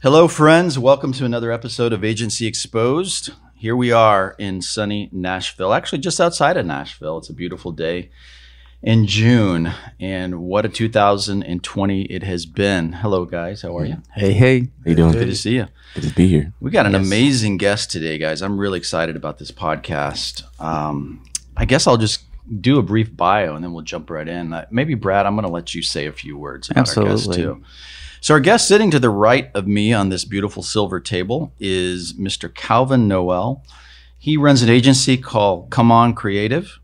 Hello, friends. Welcome to another episode of Agency Exposed. Here we are in sunny Nashville, actually just outside of Nashville. It's a beautiful day in June, and what a 2020 it has been. Hello, guys. How are you? Hey. How you doing? Good to see you. Good to be here. We got an amazing guest today, guys. I'm really excited about this podcast. I guess I'll just do a brief bio, and then we'll jump right in. Maybe, Brad, I'm going to let you say a few words about our guest, too. So our guest sitting to the right of me on this beautiful silver table is Mr. Calvin Noel. He runs an agency called Come On Creative,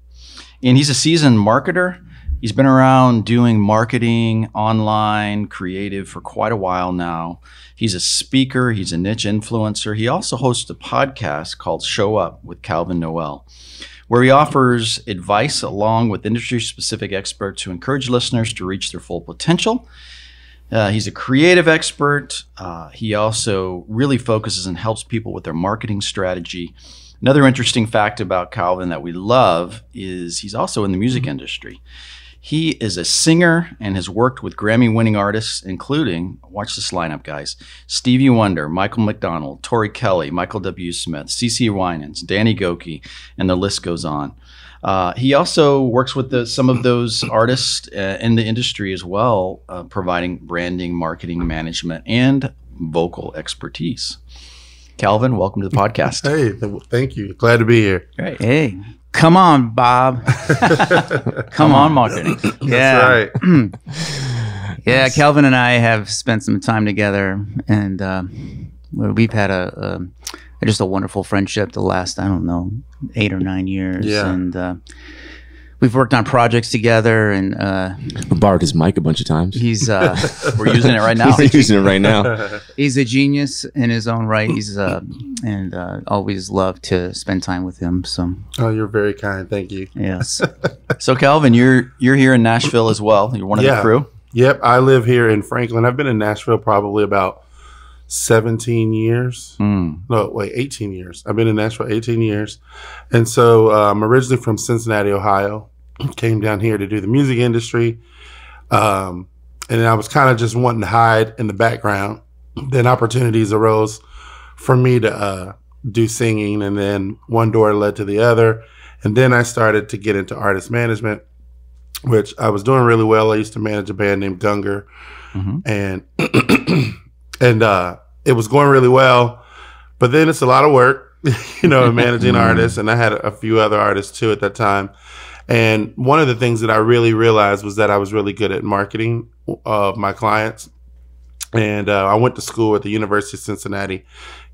and he's a seasoned marketer. He's been around doing marketing, online, creative for quite a while now. He's a speaker. He's a niche influencer. He also hosts a podcast called Show Up with Calvin Noel, where he offers advice along with industry-specific experts to encourage listeners to reach their full potential. He's a creative expert. He also really focuses and helps people with their marketing strategy. Another interesting fact about Calvin that we love is he's also in the music industry. He is a singer and has worked with Grammy-winning artists, including, watch this lineup, guys, Stevie Wonder, Michael McDonald, Tori Kelly, Michael W. Smith, CeCe Winans, Danny Gokey, and the list goes on. He also works with some of those artists in the industry as well, providing branding, marketing, management, and vocal expertise. Calvin, welcome to the podcast. Hey, thank you. Glad to be here. Great. Hey, come on, Bob. Come on, marketing. Yeah. That's right. Yeah, Calvin and I have spent some time together, and we've had just a wonderful friendship the last, 8 or 9 years. Yeah. And we've worked on projects together, and borrowed his mic a bunch of times. he's We're using it right now. We're using it right now. he's a genius in his own right. He's and always love to spend time with him. So Oh, you're very kind. Thank you. yes. So, Calvin, you're here in Nashville as well. You're one of the crew. Yep. I live here in Franklin. I've been in Nashville probably about 17 years. No, wait, 18 years. I've been in Nashville 18 years. And so I'm originally from Cincinnati, Ohio. Came down here to do the music industry. And I was kind of just wanting to hide in the background. Then opportunities arose for me to do singing. And then one door led to the other. And then I started to get into artist management, which I was doing really well. I used to manage a band named Gunger. And it was going really well, but then it's a lot of work, managing artists. And I had a few other artists too at that time. And one of the things that I really realized was that I was really good at marketing of my clients. And I went to school at the University of Cincinnati,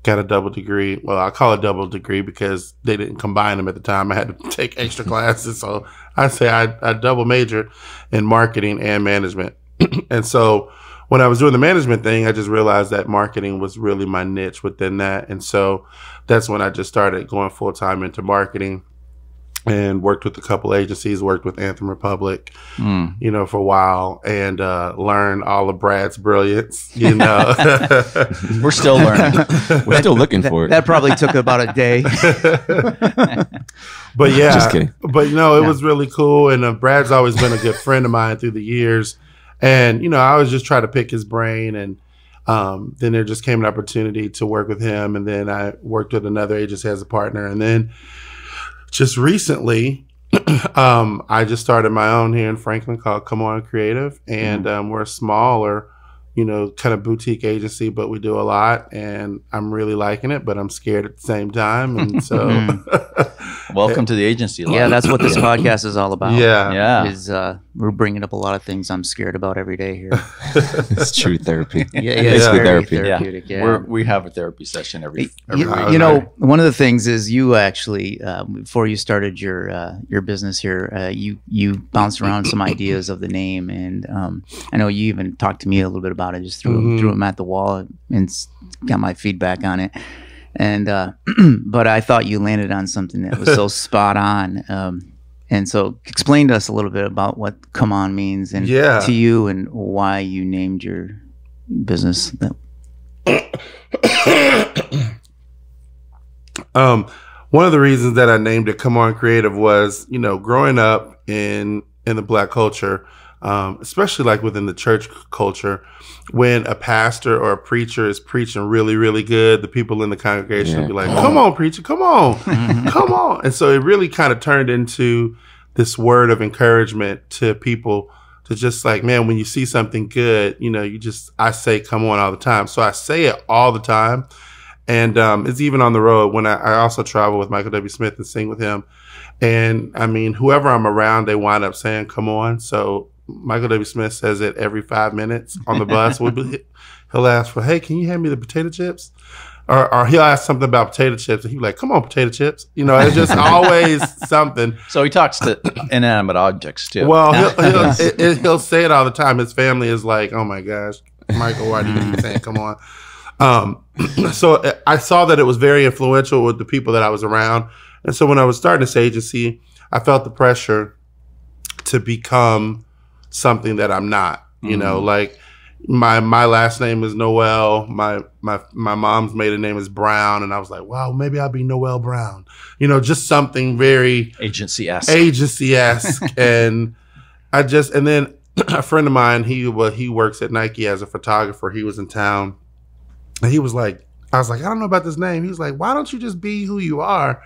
got a double degree. Well, I call it double degree because they didn't combine them at the time. I had to take extra classes. So I say I double majored in marketing and management. And so when I was doing the management thing, I just realized that marketing was really my niche within that. And so that's when I just started going full time into marketing and worked with a couple agencies, worked with Anthem Republic, for a while, and learned all of Brad's brilliance, We're still learning. We're still looking for it. That probably took about a day. But yeah, Just kidding. But it was really cool. And Brad's always been a good friend of mine through the years. And, I was just trying to pick his brain. And then there just came an opportunity to work with him. And then I worked with another agency as a partner. And then just recently, I just started my own here in Franklin called Come On Creative. And we're a smaller, kind of boutique agency, but we do a lot. And I'm really liking it, but I'm scared at the same time. And so Welcome to the agency life. Yeah, that's what this podcast is all about. Yeah. Is we're bringing up a lot of things I'm scared about every day here. It's true therapy. Yeah, Basically it's very therapy. therapeutic. Yeah. We have a therapy session every You week. one of the things is you actually, before you started your business here, you bounced around some ideas of the name, and I know you even talked to me a little bit about it. Just threw them at the wall and got my feedback on it. And but I thought you landed on something that was so spot on. And so explain to us a little bit about what Come On means and to you, and why you named your business that. One of the reasons that I named it Come On Creative was, growing up in the Black culture, especially like within the church culture, when a pastor or a preacher is preaching really, really good, the people in the congregation will be like, come on, preacher, come on, come on. And so it really kind of turned into this word of encouragement to people to just like, man, when you see something good, you know, I say, come on all the time. So I say it all the time. And it's even on the road when I also travel with Michael W. Smith and sing with him. And I mean, whoever I'm around, they wind up saying, come on. So Michael W. Smith says it every 5 minutes on the bus. He'll ask for, hey, can you hand me the potato chips? Or he'll ask something about potato chips, and he'll be like, come on, potato chips. You know, it's just always something. So he talks to inanimate objects, too. Well, he'll say it all the time. His family is like, oh, my gosh, Michael, why do you keep saying, come on? So I saw that it was very influential with the people that I was around. And so when I was starting this agency, I felt the pressure to become something that I'm not, you know, like my last name is Noel. My mom's maiden name is Brown. And I was like, wow, maybe I'll be Noel Brown, you know, just something very agency-esque. And and then a friend of mine, he works at Nike as a photographer. He was in town and he was like, I was like, I don't know about this name. He's like, why don't you just be who you are?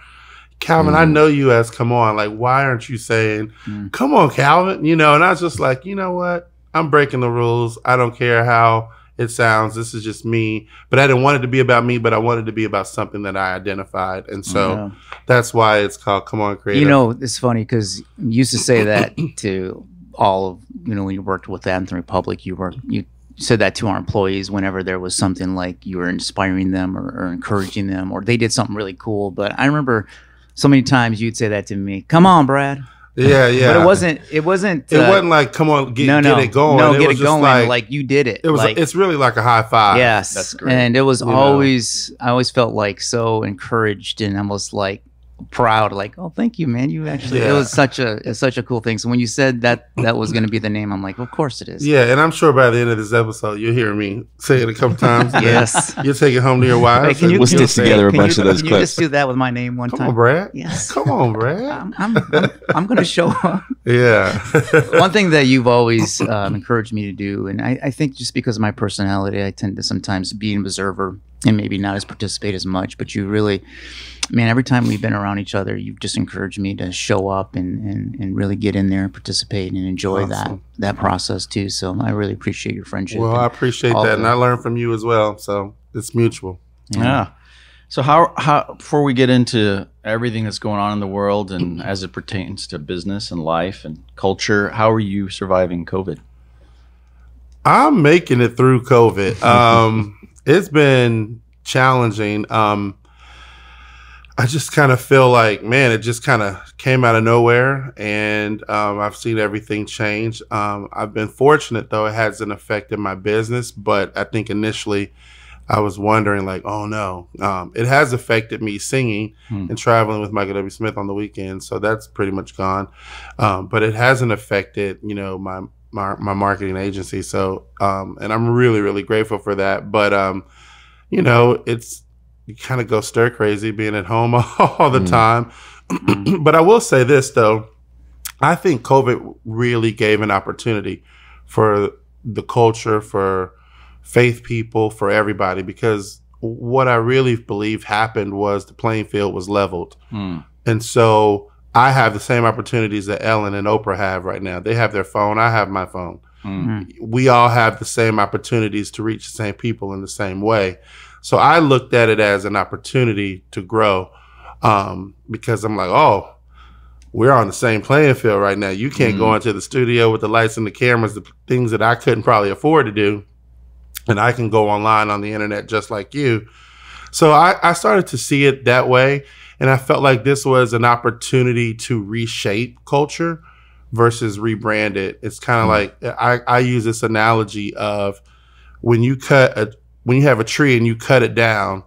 Calvin, I know you as come on. Like, why aren't you saying, come on, Calvin? You know, and I was just like, you know what? I'm breaking the rules. I don't care how it sounds. This is just me. But I didn't want it to be about me, but I wanted it to be about something that I identified. And so that's why it's called Come On Creative. You know, it's funny because you used to say that to all of, you know, when you worked with Anthem Republic, you said that to our employees whenever there was something like you were inspiring them or encouraging them or they did something really cool. But I remember so many times you'd say that to me. Come on, Brad. Yeah. But it wasn't like, come on, get it going. No, get it going. Like you did it. It was. It's really like a high five. Yes, that's great. And it was always. I always felt like so encouraged and almost like proud. Like, oh, thank you, man. You actually. It was such a cool thing. So when you said that was going to be the name, I'm like, of course it is. Yeah, and I'm sure by the end of this episode, you'll hear me say it a couple times. Yes. You'll take it home to your wives. We'll stitch together a bunch of those clips. Can you just do that with my name one time? Come on, Brad. Yes. Come on, Brad. I'm going to show up. Yeah. One thing that you've always encouraged me to do, and I think just because of my personality, I tend to sometimes be an observer and maybe not as participate as much, but you really, man, every time we've been around each other, you've just encouraged me to show up and really get in there and participate and enjoy that process too. So I really appreciate your friendship. Well, I appreciate that. And I learned from you as well. So it's mutual. Yeah. So how before we get into everything that's going on in the world and as it pertains to business and life and culture, how are you surviving COVID? I'm making it through COVID. It's been challenging. I just kind of feel like, man, it just kind of came out of nowhere, and I've seen everything change. I've been fortunate, though. It hasn't affected my business, but I think initially I was wondering, like, oh, no. It has affected me singing and traveling with Michael W. Smith on the weekends, so that's pretty much gone. But it hasn't affected, you know, my marketing agency. So, and I'm really, really grateful for that. But, you know, you kind of go stir crazy being at home all the time. But I will say this, though. I think COVID really gave an opportunity for the culture, for faith people, for everybody, because what I really believe happened was the playing field was leveled. And so I have the same opportunities that Ellen and Oprah have right now. They have their phone. I have my phone. We all have the same opportunities to reach the same people in the same way. So I looked at it as an opportunity to grow because I'm like, oh, we're on the same playing field right now. You can't go into the studio with the lights and the cameras, the things that I couldn't probably afford to do. And I can go online on the internet just like you. So I started to see it that way. And I felt like this was an opportunity to reshape culture versus rebrand it. It's kind of like, I use this analogy of when you have a tree and you cut it down,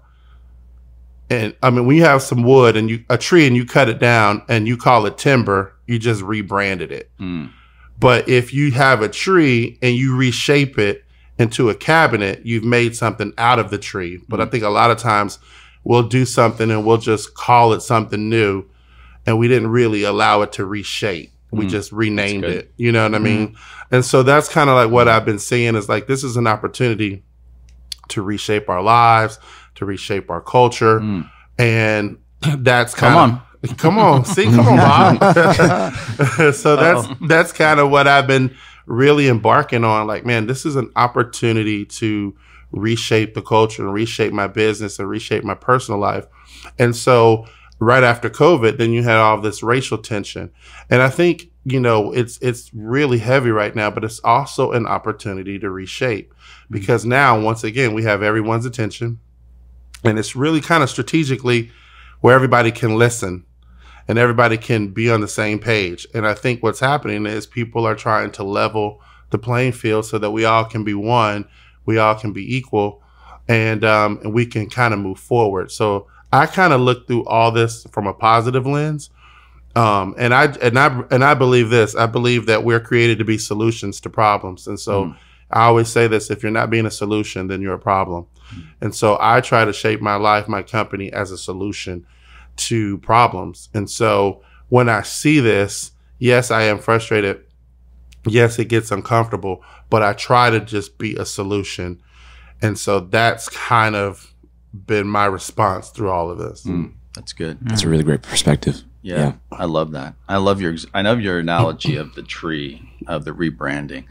and I mean, when you have some wood and a tree and you cut it down and you call it timber, you just rebranded it. But if you have a tree and you reshape it into a cabinet, you've made something out of the tree. But I think a lot of times we'll do something and we'll just call it something new, and we didn't really allow it to reshape. We just renamed it. You know what I mean? And so that's kind of like what I've been seeing is like, this is an opportunity to reshape our lives, to reshape our culture. And that's kind of, come on, Bob. So that's kind of what I've been really embarking on. Like, man, this is an opportunity to reshape the culture and reshape my business and reshape my personal life. And so right after COVID, then you had all this racial tension. And I think, you know, it's really heavy right now, but it's also an opportunity to reshape because now, once again, we have everyone's attention and it's really kind of strategically where everybody can listen and everybody can be on the same page. And I think what's happening is people are trying to level the playing field so that we all can be one, we all can be equal, and we can kind of move forward. So I kind of look through all this from a positive lens. And I believe this. I believe that we're created to be solutions to problems. And so I always say this, if you're not being a solution, then you're a problem. And so I try to shape my life, my company as a solution to problems. And so when I see this, yes, I am frustrated. Yes, it gets uncomfortable, but I try to just be a solution. And so that's kind of been my response through all of this. That's good. That's a really great perspective. Yeah, I love that. I love your analogy of the tree, of the rebranding.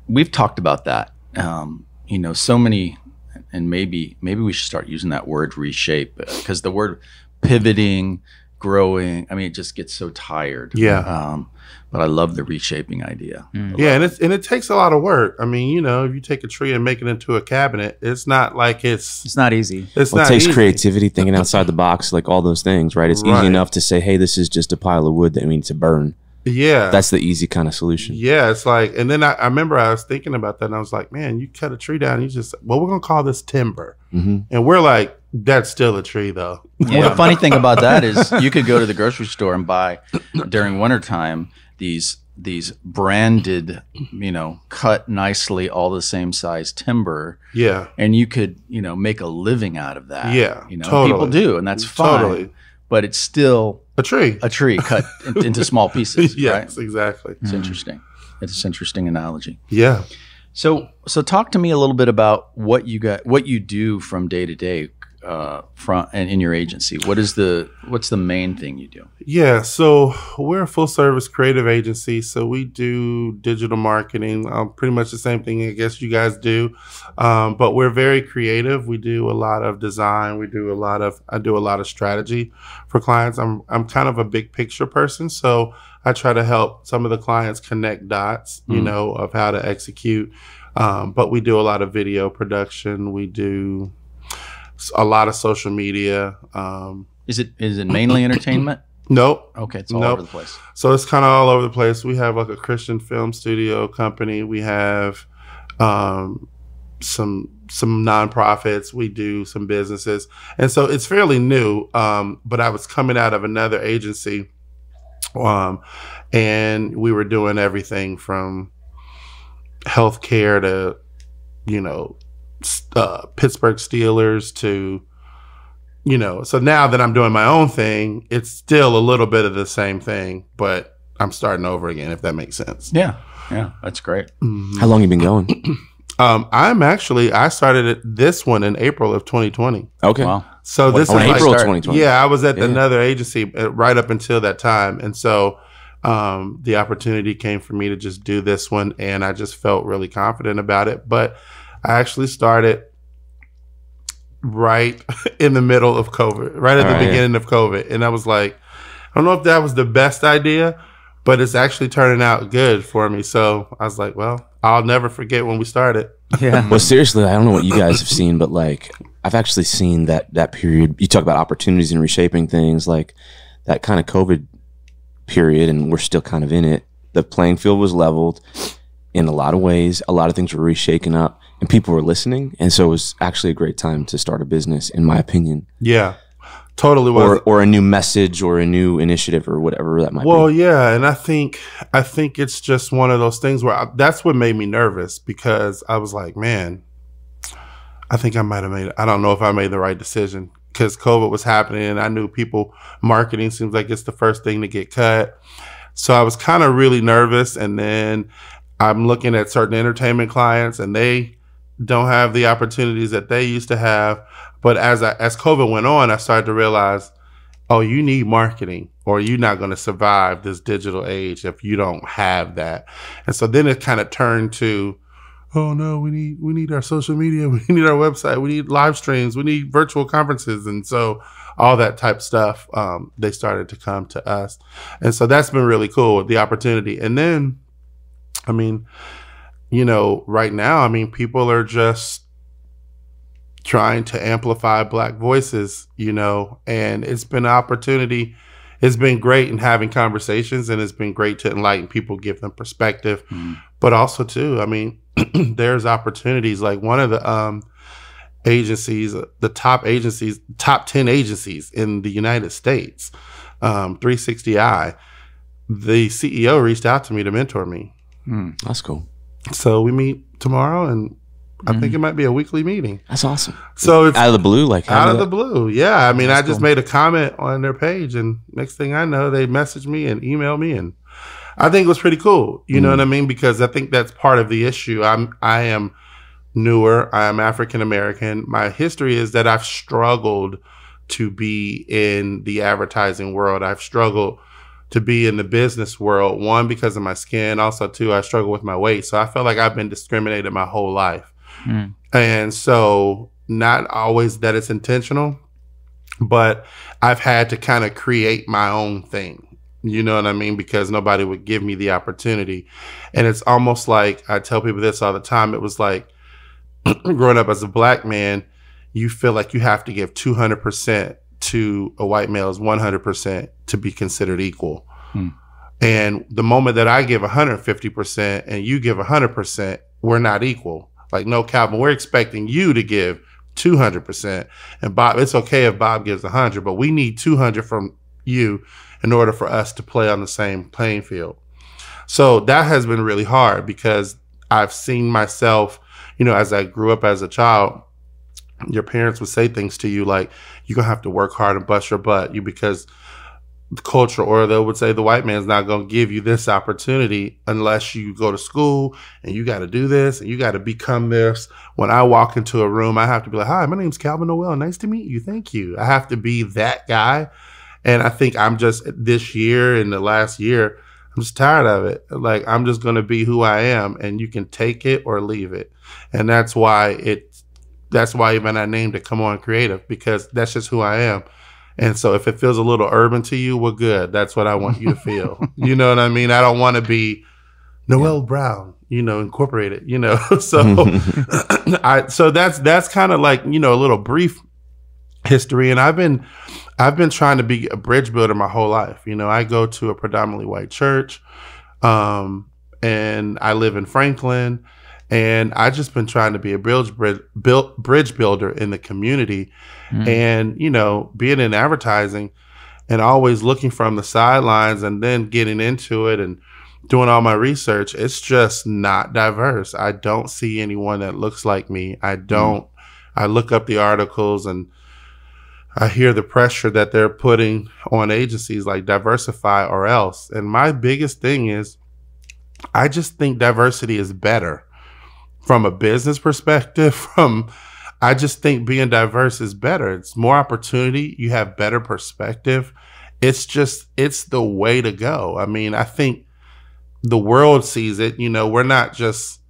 We've talked about that. You know, so many, and maybe we should start using that word reshape, because the word pivoting, growing, I mean, it just gets so tired. Yeah. But I love the reshaping idea. Yeah, and it takes a lot of work. I mean, you know, if you take a tree and make it into a cabinet, it's not like it's not easy. It takes creativity, thinking outside the box, like all those things, right? It's easy enough to say, hey, this is just a pile of wood that we need to burn. Yeah. That's the easy kind of solution. Yeah, it's like, and then I remember I was thinking about that and I was like, man, you cut a tree down, you just, well, we're going to call this timber. And we're like, that's still a tree though. Well, the funny thing about that is you could go to the grocery store and buy during wintertime these branded, you know, cut nicely, all the same size timber. Yeah. And you could, you know, make a living out of that. Yeah. You know, totally. people do, and that's fine. Totally. But it's still a tree cut into small pieces. Yes, right? exactly. It's interesting. It's an interesting analogy. Yeah. So talk to me a little bit about what you do from day to day, in your agency. What's the main thing you do? Yeah, so we're a full service creative agency. So we do digital marketing, pretty much the same thing I guess you guys do. But we're very creative. We do a lot of design. I do a lot of strategy for clients. I'm kind of a big picture person. So I try to help some of the clients connect dots, you know, of how to execute. But we do a lot of video production. We do a lot of social media. Is it mainly entertainment? Nope. Okay, it's all over the place. So it's kind of all over the place. We have like a Christian film studio company. We have some nonprofits. We do some businesses, and so it's fairly new. But I was coming out of another agency, and we were doing everything from healthcare to, you know, Pittsburgh Steelers to, you know, so now that I'm doing my own thing, it's still a little bit of the same thing, but I'm starting over again, if that makes sense. Yeah, that's great. How long you been going? I started this one in April of 2020. Okay. Wow. So this is April of 2020. Yeah, I was at another agency right up until that time. And so the opportunity came for me to just do this one, and I just felt really confident about it. But I actually started right in the middle of COVID, right at the beginning of COVID. And I was like, I don't know if that was the best idea, but it's actually turning out good for me. So I was like, well, I'll never forget when we started. Yeah. Well, seriously, I don't know what you guys have seen, but like I've actually seen that period. You talk about opportunities and reshaping things, like that kind of COVID period, and we're still kind of in it. The playing field was leveled in a lot of ways. A lot of things were reshaken up, and people were listening. And so it was actually a great time to start a business, in my opinion. Yeah, totally was. Or a new message or a new initiative or whatever that might be. Well, yeah, and I think it's just one of those things where that's what made me nervous, because I was like, man, I think I don't know if I made the right decision, because COVID was happening and I knew marketing seems like it's the first thing to get cut. So I was kind of really nervous. And then I'm looking at certain entertainment clients, and they don't have the opportunities that they used to have. But as COVID went on, I started to realize, oh, you need marketing, or you're not going to survive this digital age if you don't have that. And so then it kind of turned to, oh no, we need our social media, we need our website, we need live streams, we need virtual conferences. And so all that type of stuff, they started to come to us. And so that's been really cool with the opportunity. And then, I mean, you know, right now, I mean, people are just trying to amplify Black voices, you know, and it's been an opportunity. It's been great in having conversations, and it's been great to enlighten people, give them perspective. But also too, I mean, there's opportunities. Like one of the agencies, the top 10 agencies in the United States, 360i, the CEO reached out to me to mentor me. That's cool. So we meet tomorrow, and I think it might be a weekly meeting. That's awesome. So it's out of the blue, like out of the blue. Yeah. I mean, I just cool. made a comment on their page, and next thing I know, they messaged me and emailed me, and I think it was pretty cool. You know what I mean? Because I think that's part of the issue. I am newer. I am African American. My history is that I've struggled to be in the advertising world. I've struggled to be in the business world. One, because of my skin. Also, two, I struggle with my weight. So I feel like I've been discriminated my whole life. And so not always that it's intentional, but I've had to kind of create my own thing. You know what I mean? Because nobody would give me the opportunity. And it's almost like, I tell people this all the time. It was like growing up as a Black man, you feel like you have to give 200% to a white male's 100% to be considered equal. And the moment that I give 150% and you give 100%, we're not equal. Like, no, Calvin, we're expecting you to give 200%. And Bob, it's okay if Bob gives 100, but we need 200 from you in order for us to play on the same playing field. So that has been really hard, because I've seen myself, you know, as I grew up as a child, your parents would say things to you like, you're going to have to work hard and bust your butt, because the culture, or they would say the white man's not going to give you this opportunity unless you go to school, and you got to do this and you got to become this. When I walk into a room, I have to be like, hi, my name's Calvin Noel. Nice to meet you. Thank you. I have to be that guy. And I think I'm just, this year and the last year, I'm just tired of it. Like, I'm just going to be who I am, and you can take it or leave it. And that's why even I named it Come On Creative, because that's just who I am. And so if it feels a little urban to you, we're good. That's what I want you to feel. You know what I mean? I don't want to be Noel Brown, you know, Incorporated, you know. So so that's kind of like, you know, a little brief history. And I've been trying to be a bridge builder my whole life. You know, I go to a predominantly white church, and I live in Franklin. And I just been trying to be a bridge builder in the community. And, you know, being in advertising and always looking from the sidelines and then getting into it and doing all my research, it's just not diverse. I don't see anyone that looks like me. I look up the articles, and I hear the pressure that they're putting on agencies like diversify or else. And my biggest thing is, I just think diversity is better. From a business perspective, I just think being diverse is better. It's more opportunity. You have better perspective. It's the way to go. I mean, I think the world sees it. You know, we're not just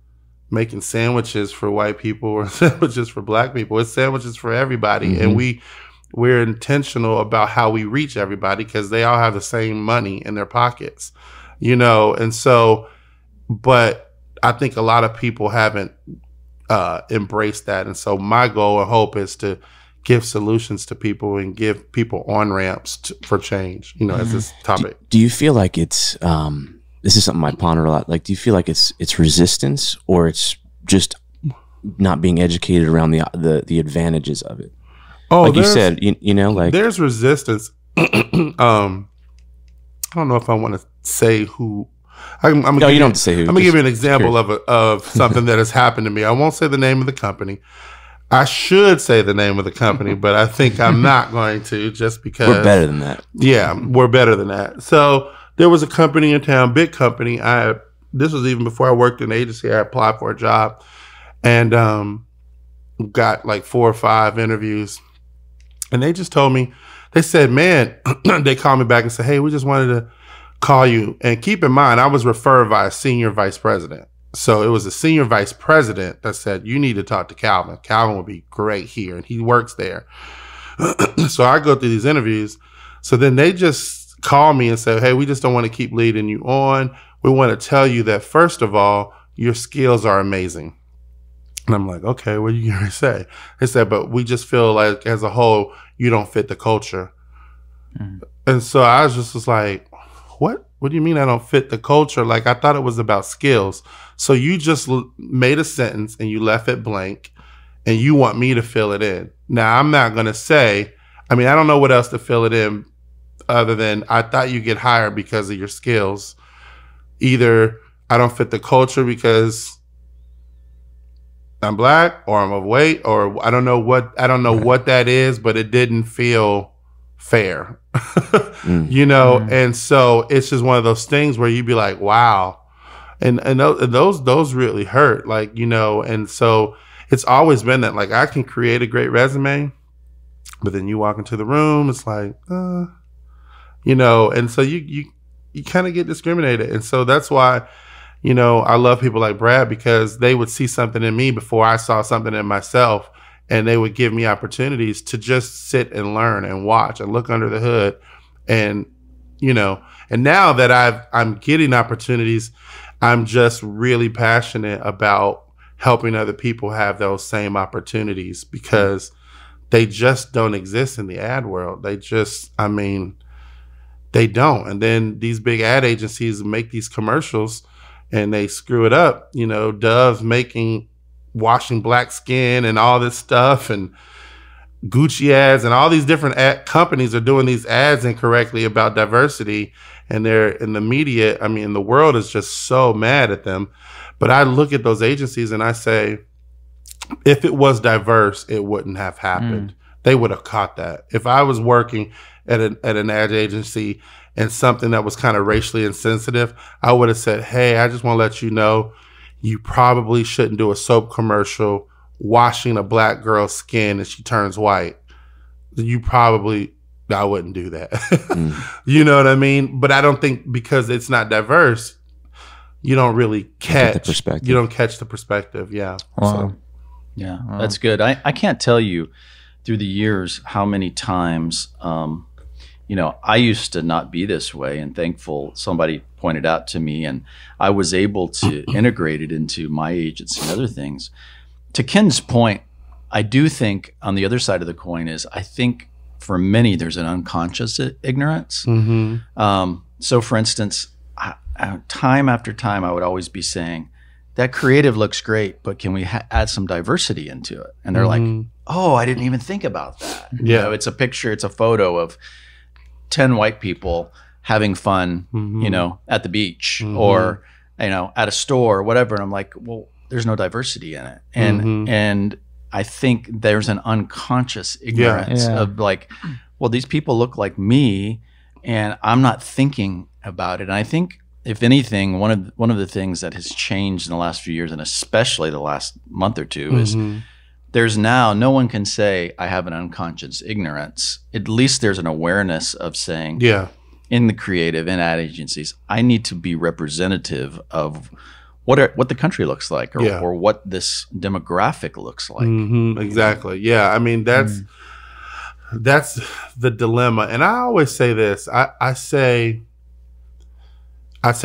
making sandwiches for white people or sandwiches for Black people. It's sandwiches for everybody. And we're intentional about how we reach everybody, because they all have the same money in their pockets, you know? And so, but I think a lot of people haven't embraced that. And so my goal and hope is to give solutions to people and give people on-ramps for change, you know, as this topic. Do you feel like it's, this is something I ponder a lot. Like, do you feel like it's resistance, or it's just not being educated around the advantages of it? Oh, like you said, you know, like there's resistance. I don't know if I want to say who. You don't have to say who. I'm gonna give you an example of something that has happened to me. I won't say the name of the company. I should say the name of the company, but I think I'm not going to, just because we're better than that. Yeah, we're better than that. So there was a company in town, big company. This was even before I worked in an agency. I applied for a job and got like 4 or 5 interviews. And they just told me, they said, man, they called me back and said, hey, we just wanted to call you. And keep in mind, I was referred by a senior vice president. So it was a senior vice president that said, you need to talk to Calvin. Calvin would be great here. And he works there. So I go through these interviews. So then they just call me and say, hey, we just don't want to keep leading you on. We want to tell you that, first of all, your skills are amazing. And I'm like, okay, what are you going to say? They said, but we just feel like as a whole, you don't fit the culture. And so I was like, what? What do you mean I don't fit the culture? Like, I thought it was about skills. So you just made a sentence and you left it blank and you want me to fill it in. Now, I'm not going to say, I mean, I don't know what else to fill it in other than I thought you get hired because of your skills. Either I don't fit the culture because I'm black or I'm overweight or I don't know what that is, but it didn't feel fair, you know? And so it's just one of those things where you'd be like, wow. And those really hurt, like, you know, and so it's always been that, like, I can create a great resume, but then you walk into the room, it's like, you know, and so you kind of get discriminated. And so that's why, you know, I love people like Brad, because they would see something in me before I saw something in myself, and they would give me opportunities to just sit and learn and watch and look under the hood. And, you know, and now that I'm getting opportunities, I'm just really passionate about helping other people have those same opportunities, because they just don't exist in the ad world. They just, I mean, they don't. And then these big ad agencies make these commercials and they screw it up. You know, Dove washing black skin and all this stuff, and Gucci ads and all these different ad companies are doing these ads incorrectly about diversity. And they're in the media. I mean, the world is just so mad at them. But I look at those agencies and I say, if it was diverse, it wouldn't have happened. They would have caught that. If I was working at an ad agency and something that was kind of racially insensitive, I would have said, hey, I just want to let you know, you probably shouldn't do a soap commercial washing a black girl's skin and she turns white. I wouldn't do that. You know what I mean? But I don't think, because it's not diverse, you don't really catch the perspective. Yeah. Wow. So. Yeah, that's good. I can't tell you through the years how many times, you know, I used to not be this way, and thankful somebody pointed out to me, and I was able to integrate it into my agency and other things. To Ken's point, I do think on the other side of the coin is, I think for many there's an unconscious ignorance. So for instance, time after time I would always be saying, that creative looks great, but can we add some diversity into it? And they're like, oh, I didn't even think about that. Yeah. You know, it's a picture, it's a photo of 10 white people having fun, you know, at the beach or, you know, at a store or whatever. And I'm like, well, there's no diversity in it. And I think there's an unconscious ignorance of like, well, these people look like me and I'm not thinking about it. And I think, if anything, one of the things that has changed in the last few years, and especially the last month or two, is there's now, no one can say I have an unconscious ignorance. At least there's an awareness of saying, in the creative, in ad agencies, I need to be representative of what the country looks like, or what this demographic looks like. Exactly. Yeah. I mean, that's the dilemma. And I always say this. I say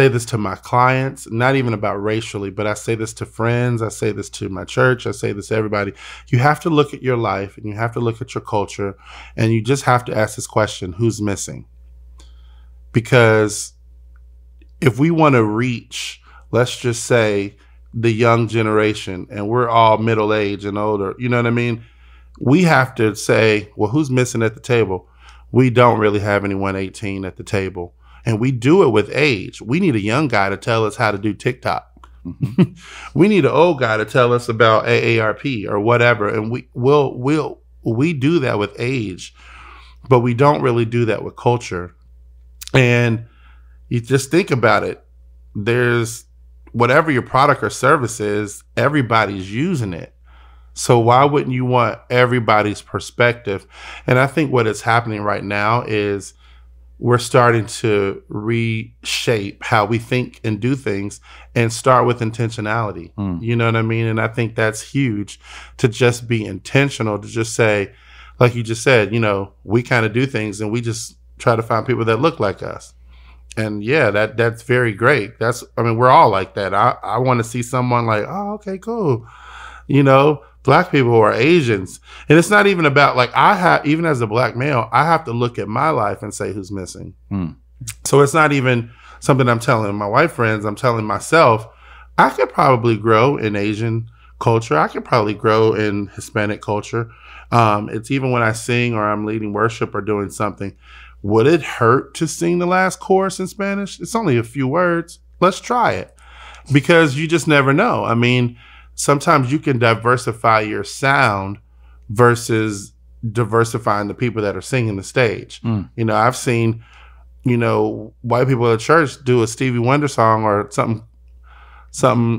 this to my clients, not even about racially, but I say this to friends. I say this to my church. I say this to everybody. You have to look at your life and you have to look at your culture, and you just have to ask this question: who's missing? Because if we want to reach, let's just say, the young generation, and we're all middle age and older, you know what I mean? We have to say, well, who's missing at the table? We don't really have anyone 18 at the table. And we do it with age. We need a young guy to tell us how to do TikTok. We need an old guy to tell us about AARP or whatever. And we do that with age, but we don't really do that with culture. And you just think about it. There's whatever your product or service is, everybody's using it. So why wouldn't you want everybody's perspective? And I think what is happening right now is we're starting to reshape how we think and do things and start with intentionality. You know what I mean? And I think that's huge, to just be intentional, to just say, like you just said, you know, we kind of do things and we just try to find people that look like us. And yeah, that's very great. I mean, we're all like that. I want to see someone like, oh, okay, cool. You know, Black people or Asians. And it's not even about like, even as a Black male, I have to look at my life and say who's missing. So it's not even something I'm telling my white friends, I'm telling myself, I could probably grow in Asian culture. I could probably grow in Hispanic culture. It's even when I sing or I'm leading worship or doing something, would it hurt to sing the last chorus in Spanish? It's only a few words. Let's try it, because you just never know. I mean, sometimes you can diversify your sound versus diversifying the people that are singing the stage. You know, I've seen, you know, white people at church do a Stevie Wonder song or something,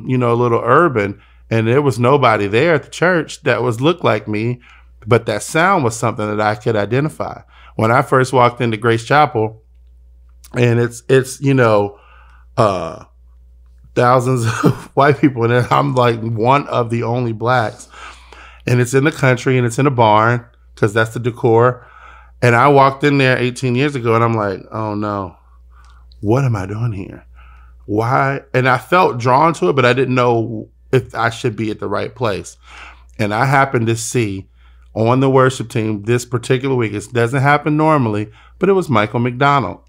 you know, a little urban, and there was nobody there at the church that looked like me, but that sound was something that I could identify. When I first walked into Grace Chapel, and it's you know, thousands of white people, and I'm like one of the only Blacks, and it's in the country and it's in a barn because that's the decor. And I walked in there 18 years ago and I'm like, oh no, what am I doing here? Why? And I felt drawn to it, but I didn't know if I should be at the right place. And I happened to see on the worship team this particular week, it doesn't happen normally, but it was Michael McDonald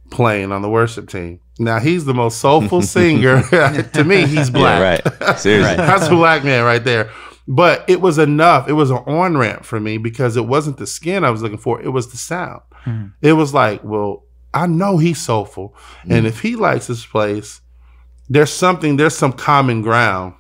playing on the worship team. Now, he's the most soulful singer. To me, he's Black. Yeah, right. Seriously. That's a Black man right there. But it was enough. It was an on-ramp for me, because it wasn't the skin I was looking for. It was the sound. It was like, well, I know he's soulful. And if he likes this place, there's some common ground.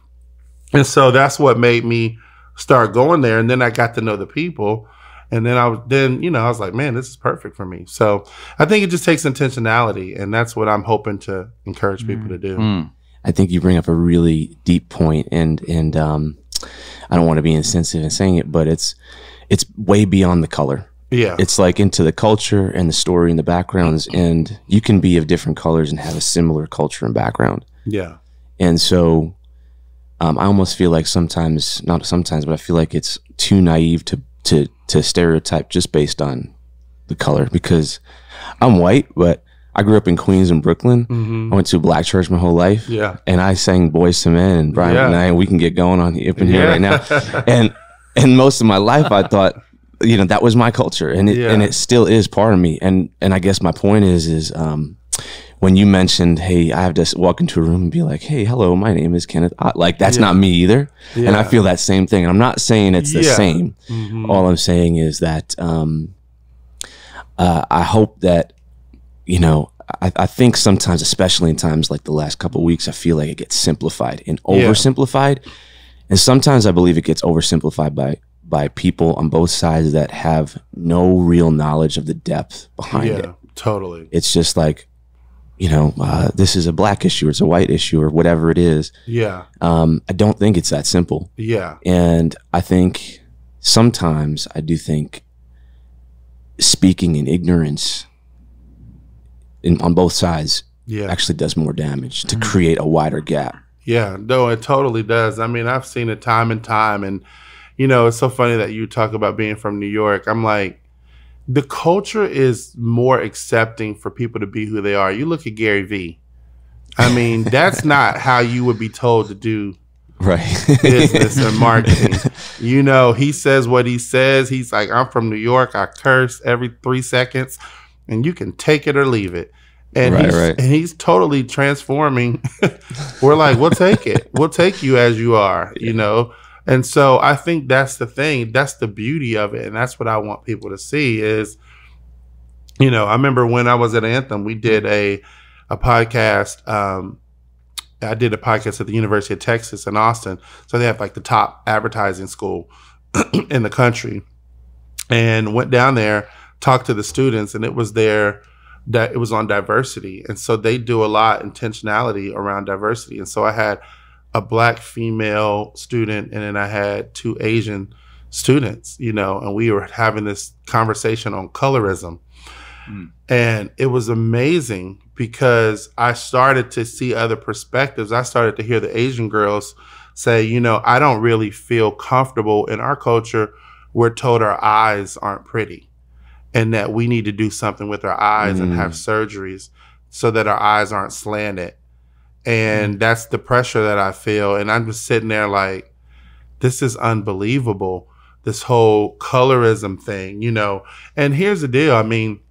And so that's what made me start going there. And then I got to know the people. And then I was like, man, this is perfect for me. So I think it just takes intentionality. And that's what I'm hoping to encourage people to do. I think you bring up a really deep point, and I don't want to be insensitive in saying it, but it's way beyond the color. Yeah. It's like into the culture and the story and the backgrounds, and you can be of different colors and have a similar culture and background. Yeah. And so I almost feel like not sometimes, but I feel like it's too naive to stereotype just based on the color, because I'm white, but I grew up in Queens and Brooklyn. I went to a Black church my whole life. Yeah. And I sang Boyz II Men and Brian and I, and we can get going on up in here right now. And most of my life I thought, you know, that was my culture, and it still is part of me. And I guess my point is when you mentioned, hey, I have to walk into a room and be like, hey, hello, my name is Kenneth. Like, that's not me either. Yeah. And I feel that same thing. And I'm not saying it's the same. All I'm saying is that I hope that, you know, I think sometimes, especially in times like the last couple of weeks, I feel like it gets simplified and oversimplified. And sometimes I believe it gets oversimplified by people on both sides that have no real knowledge of the depth behind it. Totally. It's just like, you know, this is a Black issue, or it's a white issue, or whatever it is. Yeah. I don't think it's that simple. Yeah. And I think sometimes I do think speaking in ignorance on both sides actually does more damage to create a wider gap. Yeah, no, it totally does. I mean, I've seen it time and time. And, you know, it's so funny that you talk about being from New York. I'm like, the culture is more accepting for people to be who they are. You look at Gary Vee. I mean, that's not how you would be told to do business and marketing. You know, he says what he says. He's like, I'm from New York. I curse every 3 seconds, and you can take it or leave it. And he's totally transforming. We're like, we'll take it. We'll take you as you are, you know? And so I think that's the thing. That's the beauty of it. And that's what I want people to see is, you know, I remember when I was at Anthem, we did a podcast. I did a podcast at the University of Texas in Austin. So they have like the top advertising school in the country, and went down there, talked to the students, and it was their that it was on diversity. And so they do a lot intentionality around diversity. And so I had a Black female student, and then I had 2 Asian students, you know, and we were having this conversation on colorism. And it was amazing because I started to see other perspectives. I started to hear the Asian girls say, you know, I don't really feel comfortable in our culture. We're told our eyes aren't pretty and that we need to do something with our eyes and have surgeries so that our eyes aren't slanted. And that's the pressure that I feel. And I'm just sitting there like, this is unbelievable, this whole colorism thing, you know. And here's the deal. I mean,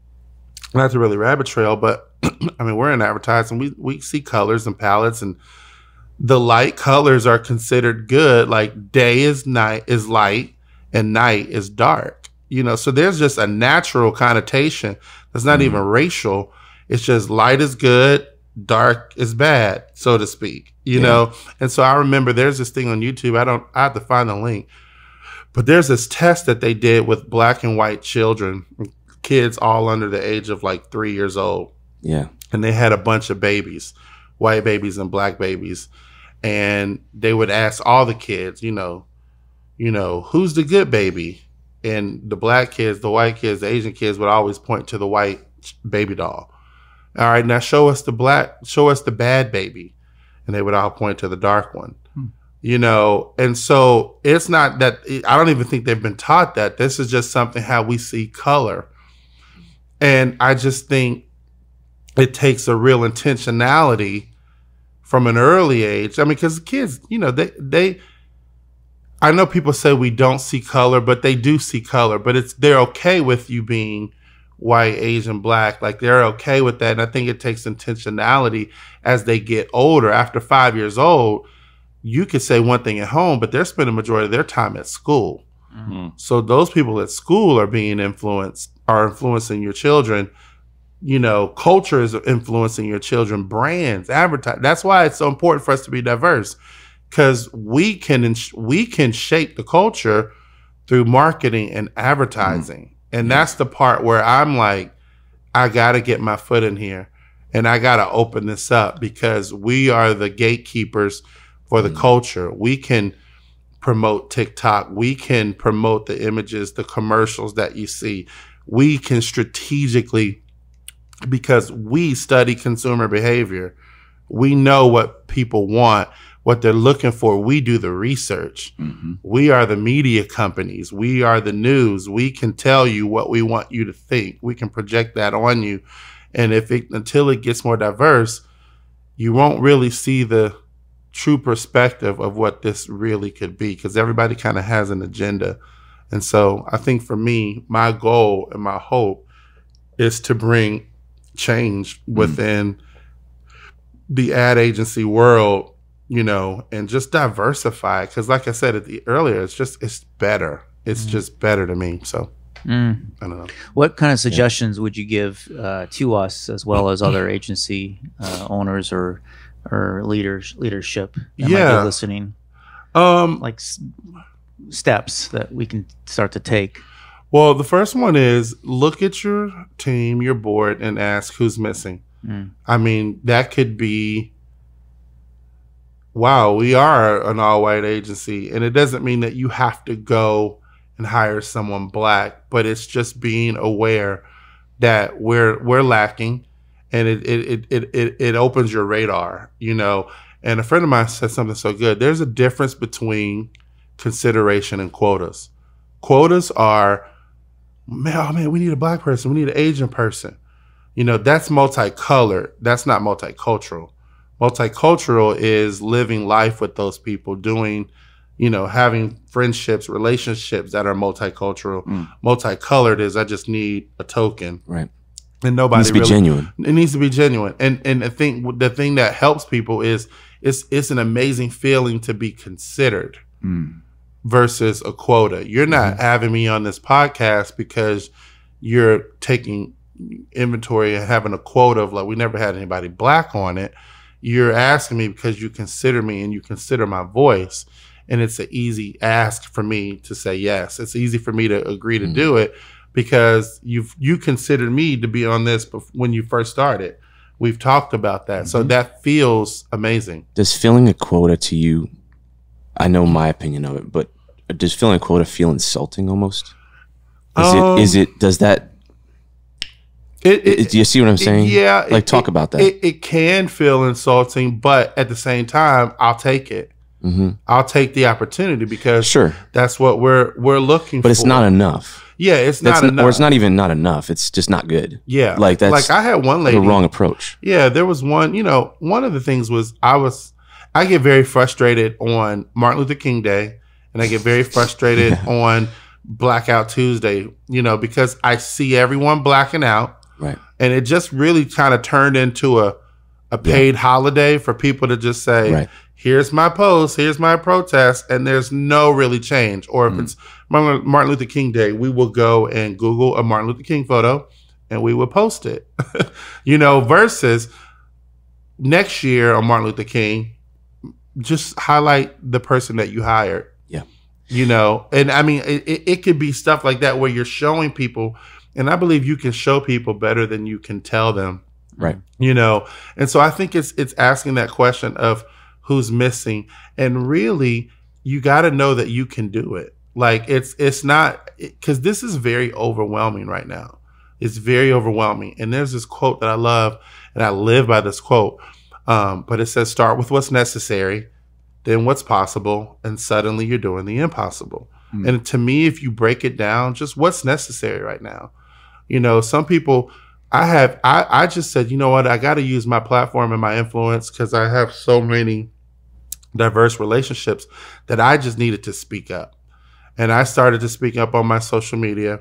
not to really rabbit trail, but I mean, we're in advertising. We see colors and palettes, and the light colors are considered good. Like day is light and night is dark, you know. So there's just a natural connotation that's not even racial. It's just light is good, dark is bad, so to speak, you know. And so I remember there's this thing on YouTube. I have to find the link, but there's this test that they did with Black and white children, kids all under the age of like 3 years old. Yeah. And they had a bunch of babies, white babies and Black babies. And they would ask all the kids, you know, who's the good baby? And the Black kids, the white kids, the Asian kids would always point to the white baby doll. All right, now show us the bad baby. And they would all point to the dark one. You know, and so it's not that, I don't even think they've been taught that. This is just something how we see color. And I just think it takes a real intentionality from an early age. I mean, because kids, you know, I know people say we don't see color, but they do see color. But they're okay with you being white, Asian, Black. Like they're okay with that. And I think it takes intentionality as they get older. After 5 years old, you could say one thing at home, but they're spending the majority of their time at school. So those people at school are influencing your children. You know, culture is influencing your children, brands, advertise. That's why it's so important for us to be diverse, because we can shape the culture through marketing and advertising. And that's the part where I'm like, I got to get my foot in here and I got to open this up, because we are the gatekeepers for the culture. We can promote TikTok. We can promote the images, the commercials that you see. We can strategically, because we study consumer behavior, we know what people want, what they're looking for. We do the research. We are the media companies. We are the news. We can tell you what we want you to think. We can project that on you. And until it gets more diverse, you won't really see the true perspective of what this really could be, because everybody kind of has an agenda. And so I think for me, my goal and my hope is to bring change within the ad agency world, you know, and just diversify. Because like I said earlier, it's better. It's just better to me. So I don't know. What kind of suggestions would you give to us, as well as other agency owners or leadership that might be listening? Like steps that we can start to take. Well, the first one is look at your team, your board, and ask who's missing. I mean, that could be, wow, we are an all-white agency. And it doesn't mean that you have to go and hire someone Black, but it's just being aware that we're lacking, and it opens your radar, you know. And a friend of mine said something so good. There's a difference between consideration and quotas. Quotas are, man, we need a Black person, we need an Asian person. You know, that's multicolored. That's not multicultural. Multicultural is living life with those people, doing, you know, having friendships, relationships that are multicultural. Multicolored is, I just need a token. Right. And nobody needs to be genuine. It needs to be genuine. And I think the thing that helps people is it's an amazing feeling to be considered versus a quota. You're not having me on this podcast because you're taking inventory and having a quota of, like, we never had anybody Black on it. You're asking me because you consider me and you consider my voice. And it's an easy ask for me to say yes. It's easy for me to agree to do it. because you considered me to be on this when you first started. We've talked about that. So that feels amazing. Does filling a quota to you, I know my opinion of it, but does filling a quota feel insulting almost? Does that, do you see what I'm saying? Yeah. Like, talk about that. It can feel insulting, but at the same time, I'll take it. I'll take the opportunity because that's what we're looking for. But it's not enough. Yeah, it's not enough. Or it's not even not enough. It's just not good. Yeah. Like I had one lady. The wrong approach. Yeah, there was one, one of the things was I get very frustrated on Martin Luther King Day, and I get very frustrated on Blackout Tuesday, because I see everyone blacking out. Right. And it just really kind of turned into a paid holiday for people to just say, here's my post, here's my protest, and there's no really change. Or if it's Martin Luther King Day, we will go and Google a Martin Luther King photo and we will post it. Versus next year on Martin Luther King, just highlight the person that you hired. Yeah. And I mean, it could be stuff like that where you're showing people, and I believe you can show people better than you can tell them. Right. And so I think it's asking that question of who's missing, and really you got to know that you can do it. Like it's not, because this is very overwhelming right now. It's very overwhelming. And there's this quote that I love, and I live by this quote. But it says, start with what's necessary, then what's possible, and suddenly you're doing the impossible. And to me, if you break it down, just what's necessary right now. Some people, I just said, you know what, I got to use my platform and my influence because I have so many diverse relationships that I just needed to speak up. And I started to speak up on my social media.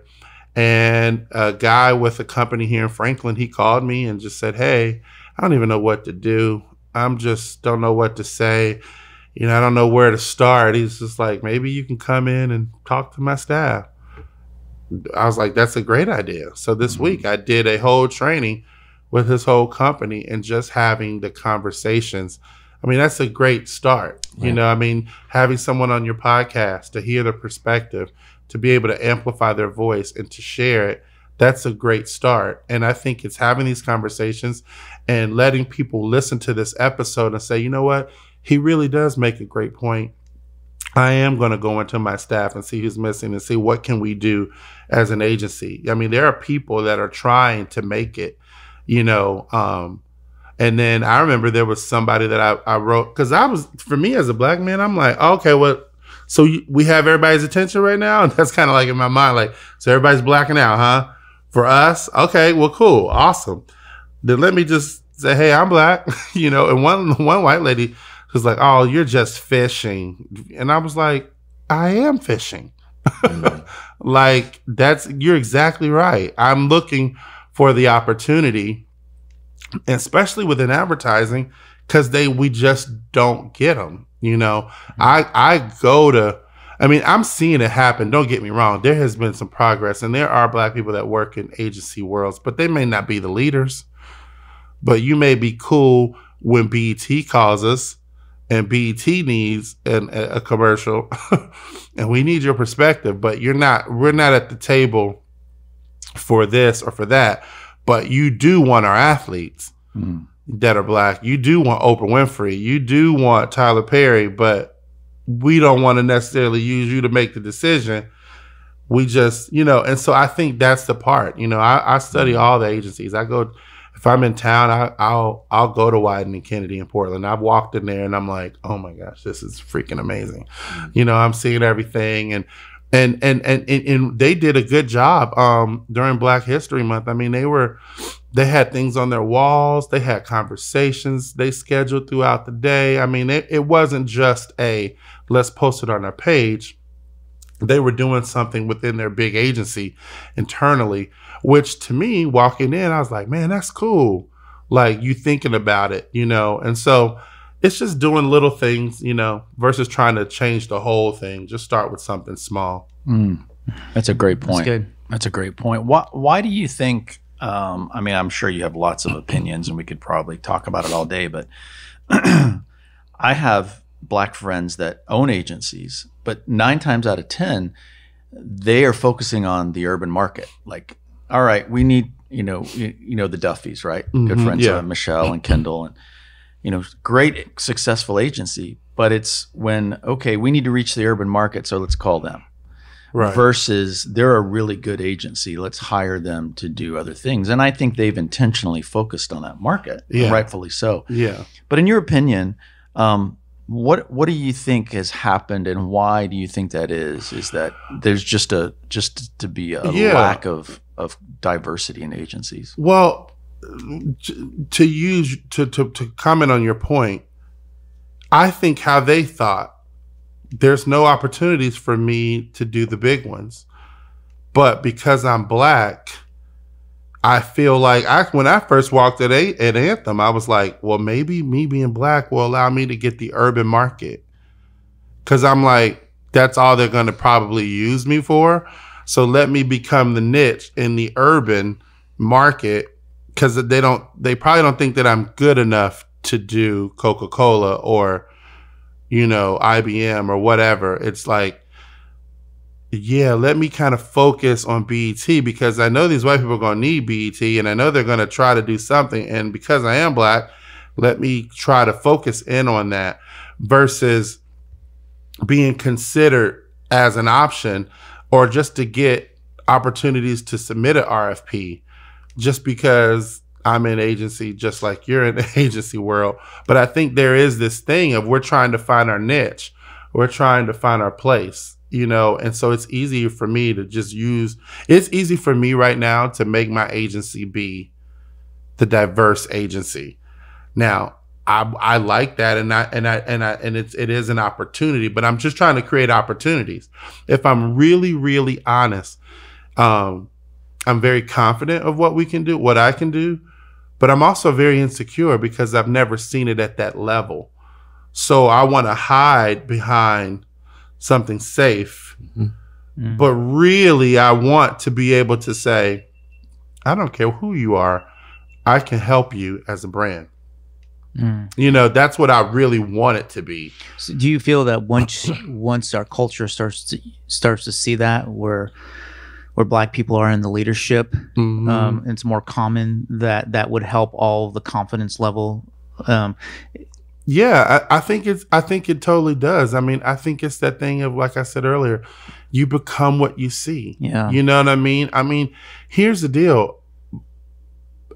And a guy with a company here in Franklin, he called me and just said, hey, I don't even know what to do. Don't know what to say. I don't know where to start. He's just like, maybe you can come in and talk to my staff. I was like, that's a great idea. So this week I did a whole training with his whole company and just having the conversations. I mean, that's a great start. Right. Having someone on your podcast to hear their perspective, to be able to amplify their voice and to share it, that's a great start. And I think it's having these conversations and letting people listen to this episode and say, you know what, he really does make a great point. I am going to go into my staff and see who's missing and see what can we do as an agency. I mean, there are people that are trying to make it, and then I remember there was somebody that I wrote, because for me as a black man, I'm like, okay, well, so we have everybody's attention right now? And that's kind of like in my mind, like, so everybody's blacking out, huh? For us? Okay, well, cool, awesome. Then let me just say, hey, I'm black, and one white lady was like, oh, you're just fishing. And I was like, I am fishing. Like, you're exactly right. I'm looking for the opportunity, especially within advertising, because we just don't get them. I'm seeing it happen. Don't get me wrong. There has been some progress, and there are black people that work in agency worlds, but they may not be the leaders. But you may be cool when BET calls us and BET needs a commercial and we need your perspective, but we're not at the table for this or for that. But you do want our athletes that are black. You do want Oprah Winfrey. You do want Tyler Perry, but we don't want to necessarily use you to make the decision. We just, and so I think that's the part. I study all the agencies. If I'm in town, I'll go to Wieden and Kennedy in Portland. I've walked in there and I'm like, oh my gosh, this is freaking amazing. I'm seeing everything, and they did a good job during Black History Month. I mean, they had things on their walls, they had conversations they scheduled throughout the day. I mean, it wasn't just let's post it on our page. They were doing something within their big agency internally, which to me, walking in, I was like, man, that's cool. Like, you thinking about it, and so it's just doing little things, versus trying to change the whole thing. Just start with something small. That's a great point. That's good. That's a great point. Why do you think, I'm sure you have lots of opinions and we could probably talk about it all day, but I have black friends that own agencies, but 9 times out of 10, they are focusing on the urban market. Like, all right, we need, the Duffys, right? Good friends, Michelle and Kendall, and, great successful agency, but it's when, okay, we need to reach the urban market, so let's call them. Right. Versus they're a really good agency, let's hire them to do other things. And I think they've intentionally focused on that market, rightfully so. Yeah. But in your opinion, what do you think has happened, and why do you think that is? Is that there's just to be a lack of diversity in agencies? Well, to comment on your point, I think how they thought, there's no opportunities for me to do the big ones. But because I'm Black, I feel like when I first walked at Anthem, I was like, well, maybe me being Black will allow me to get the urban market. Because I'm like, that's all they're going to probably use me for. So let me become the niche in the urban market, because they probably don't think that I'm good enough to do Coca-Cola or IBM or whatever. It's like, let me kind of focus on BET, because I know these white people are going to need BET, and I know they're going to try to do something. And because I am Black, let me try to focus in on that versus being considered as an option or just to get opportunities to submit an RFP just because I'm in agency, just like you're in the agency world. But I think there is this thing of we're trying to find our niche. We're trying to find our place, and so it's easy for me to it's easy for me right now to make my agency be the diverse agency. Now, I like that, and it is an opportunity, but I'm just trying to create opportunities. If I'm really, really honest, I'm very confident of what I can do. But I'm also very insecure because I've never seen it at that level. So I want to hide behind something safe. Mm-hmm. But really, I want to be able to say, I don't care who you are, I can help you as a brand. That's what I really want it to be. So do you feel that once our culture starts to see that, where Black people are in the leadership, it's more common that would help all the confidence level? I think it totally does. I mean, I think it's that thing of, like I said earlier, you become what you see. Yeah. You know what I mean? I mean, here's the deal.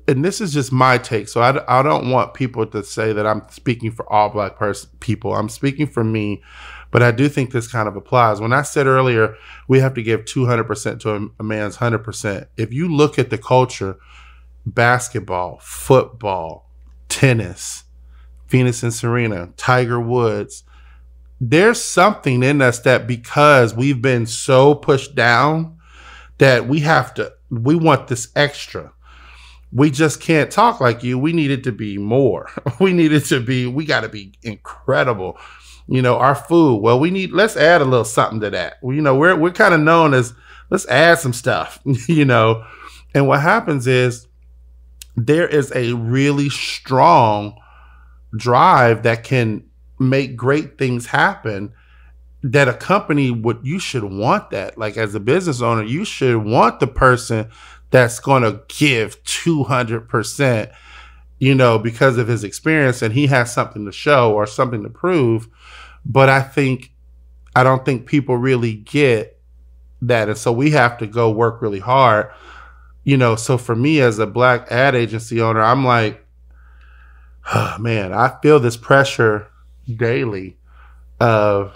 And this is just my take. So I don't want people to say that I'm speaking for all Black people. I'm speaking for me. But I do think this kind of applies. When I said earlier, we have to give 200% to a man's 100%. If you look at the culture, basketball, football, tennis, Venus and Serena, Tiger Woods, there's something in us that, because we've been so pushed down, that we want this extra. We just can't talk like you. We need it to be more. We got to be incredible. Our food, well, let's add a little something to that. We're kind of known as, let's add some stuff, And what happens is there is a really strong drive that can make great things happen, that a company you should want that. Like, as a business owner, you should want the person that's going to give 200%, because of his experience and he has something to show or something to prove. But I don't think people really get that. And so we have to go work really hard. So for me as a Black ad agency owner, I'm like, oh, man, I feel this pressure daily of,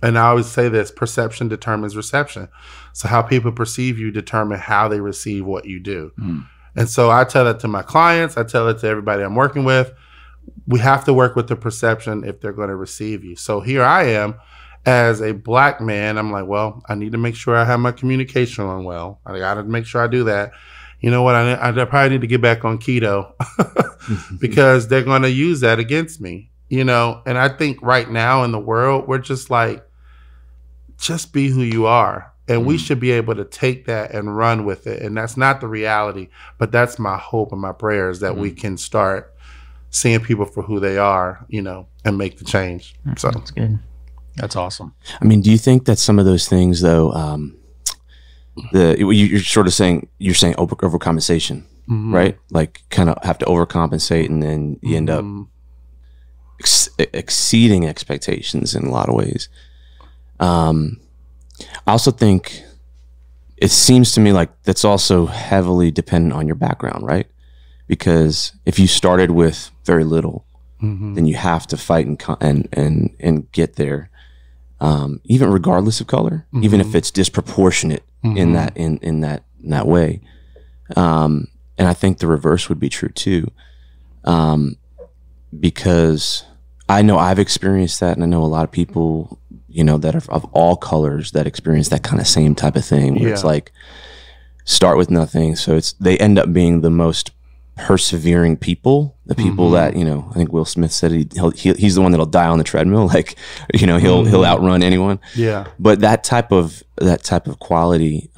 and I always say this, perception determines reception. So how people perceive you determine how they receive what you do. And so I tell that to my clients. I tell it to everybody I'm working with. We have to work with the perception if they're going to receive you. So here I am as a Black man. I'm like, well, I need to make sure I have my communication on well. I got to make sure I do that. You know what? I probably need to get back on keto because they're going to use that against me, And I think right now in the world, we're just like, just be who you are. And we should be able to take that and run with it. And that's not the reality, but that's my hope and my prayer is that we can start seeing people for who they are, and make the change. So that's good. That's awesome. I mean, do you think that some of those things, though, you're sort of saying, overcompensation, right? Like kind of have to overcompensate, and then you end up exceeding expectations in a lot of ways. I also think it seems to me like that's also heavily dependent on your background, right? Because if you started with very little, then you have to fight and get there, even regardless of color, even if it's disproportionate in that way. And I think the reverse would be true too, because I know I've experienced that, and I know a lot of people, you know, that are of all colors that experience that kind of same type of thing, where it's like start with nothing. So they end up being the most persevering people, the people that, you know, I think Will Smith said he's the one that'll die on the treadmill, like, you know, he'll outrun anyone. Yeah. But that type of quality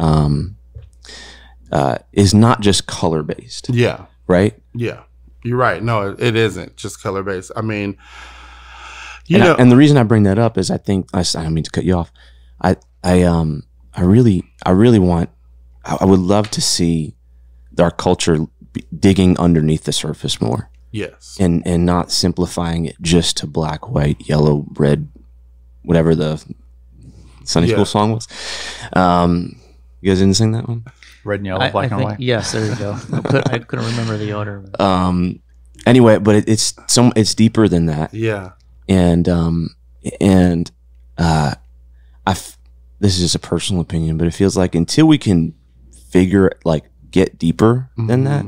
is not just color based. Yeah. Right? Yeah. You're right. No, it isn't just color based. I mean, and the reason I bring that up is I don't mean to cut you off. I really want, I would love to see our culture digging underneath the surface more. Yes. And not simplifying it just to black, white, yellow, red, whatever the Sunday school song was. You guys didn't sing that one? Red and yellow, black and white. Yes, there you go. I couldn't remember the order. Anyway, but it's deeper than that. Yeah. And this is just a personal opinion, but it feels like until we can get deeper than that,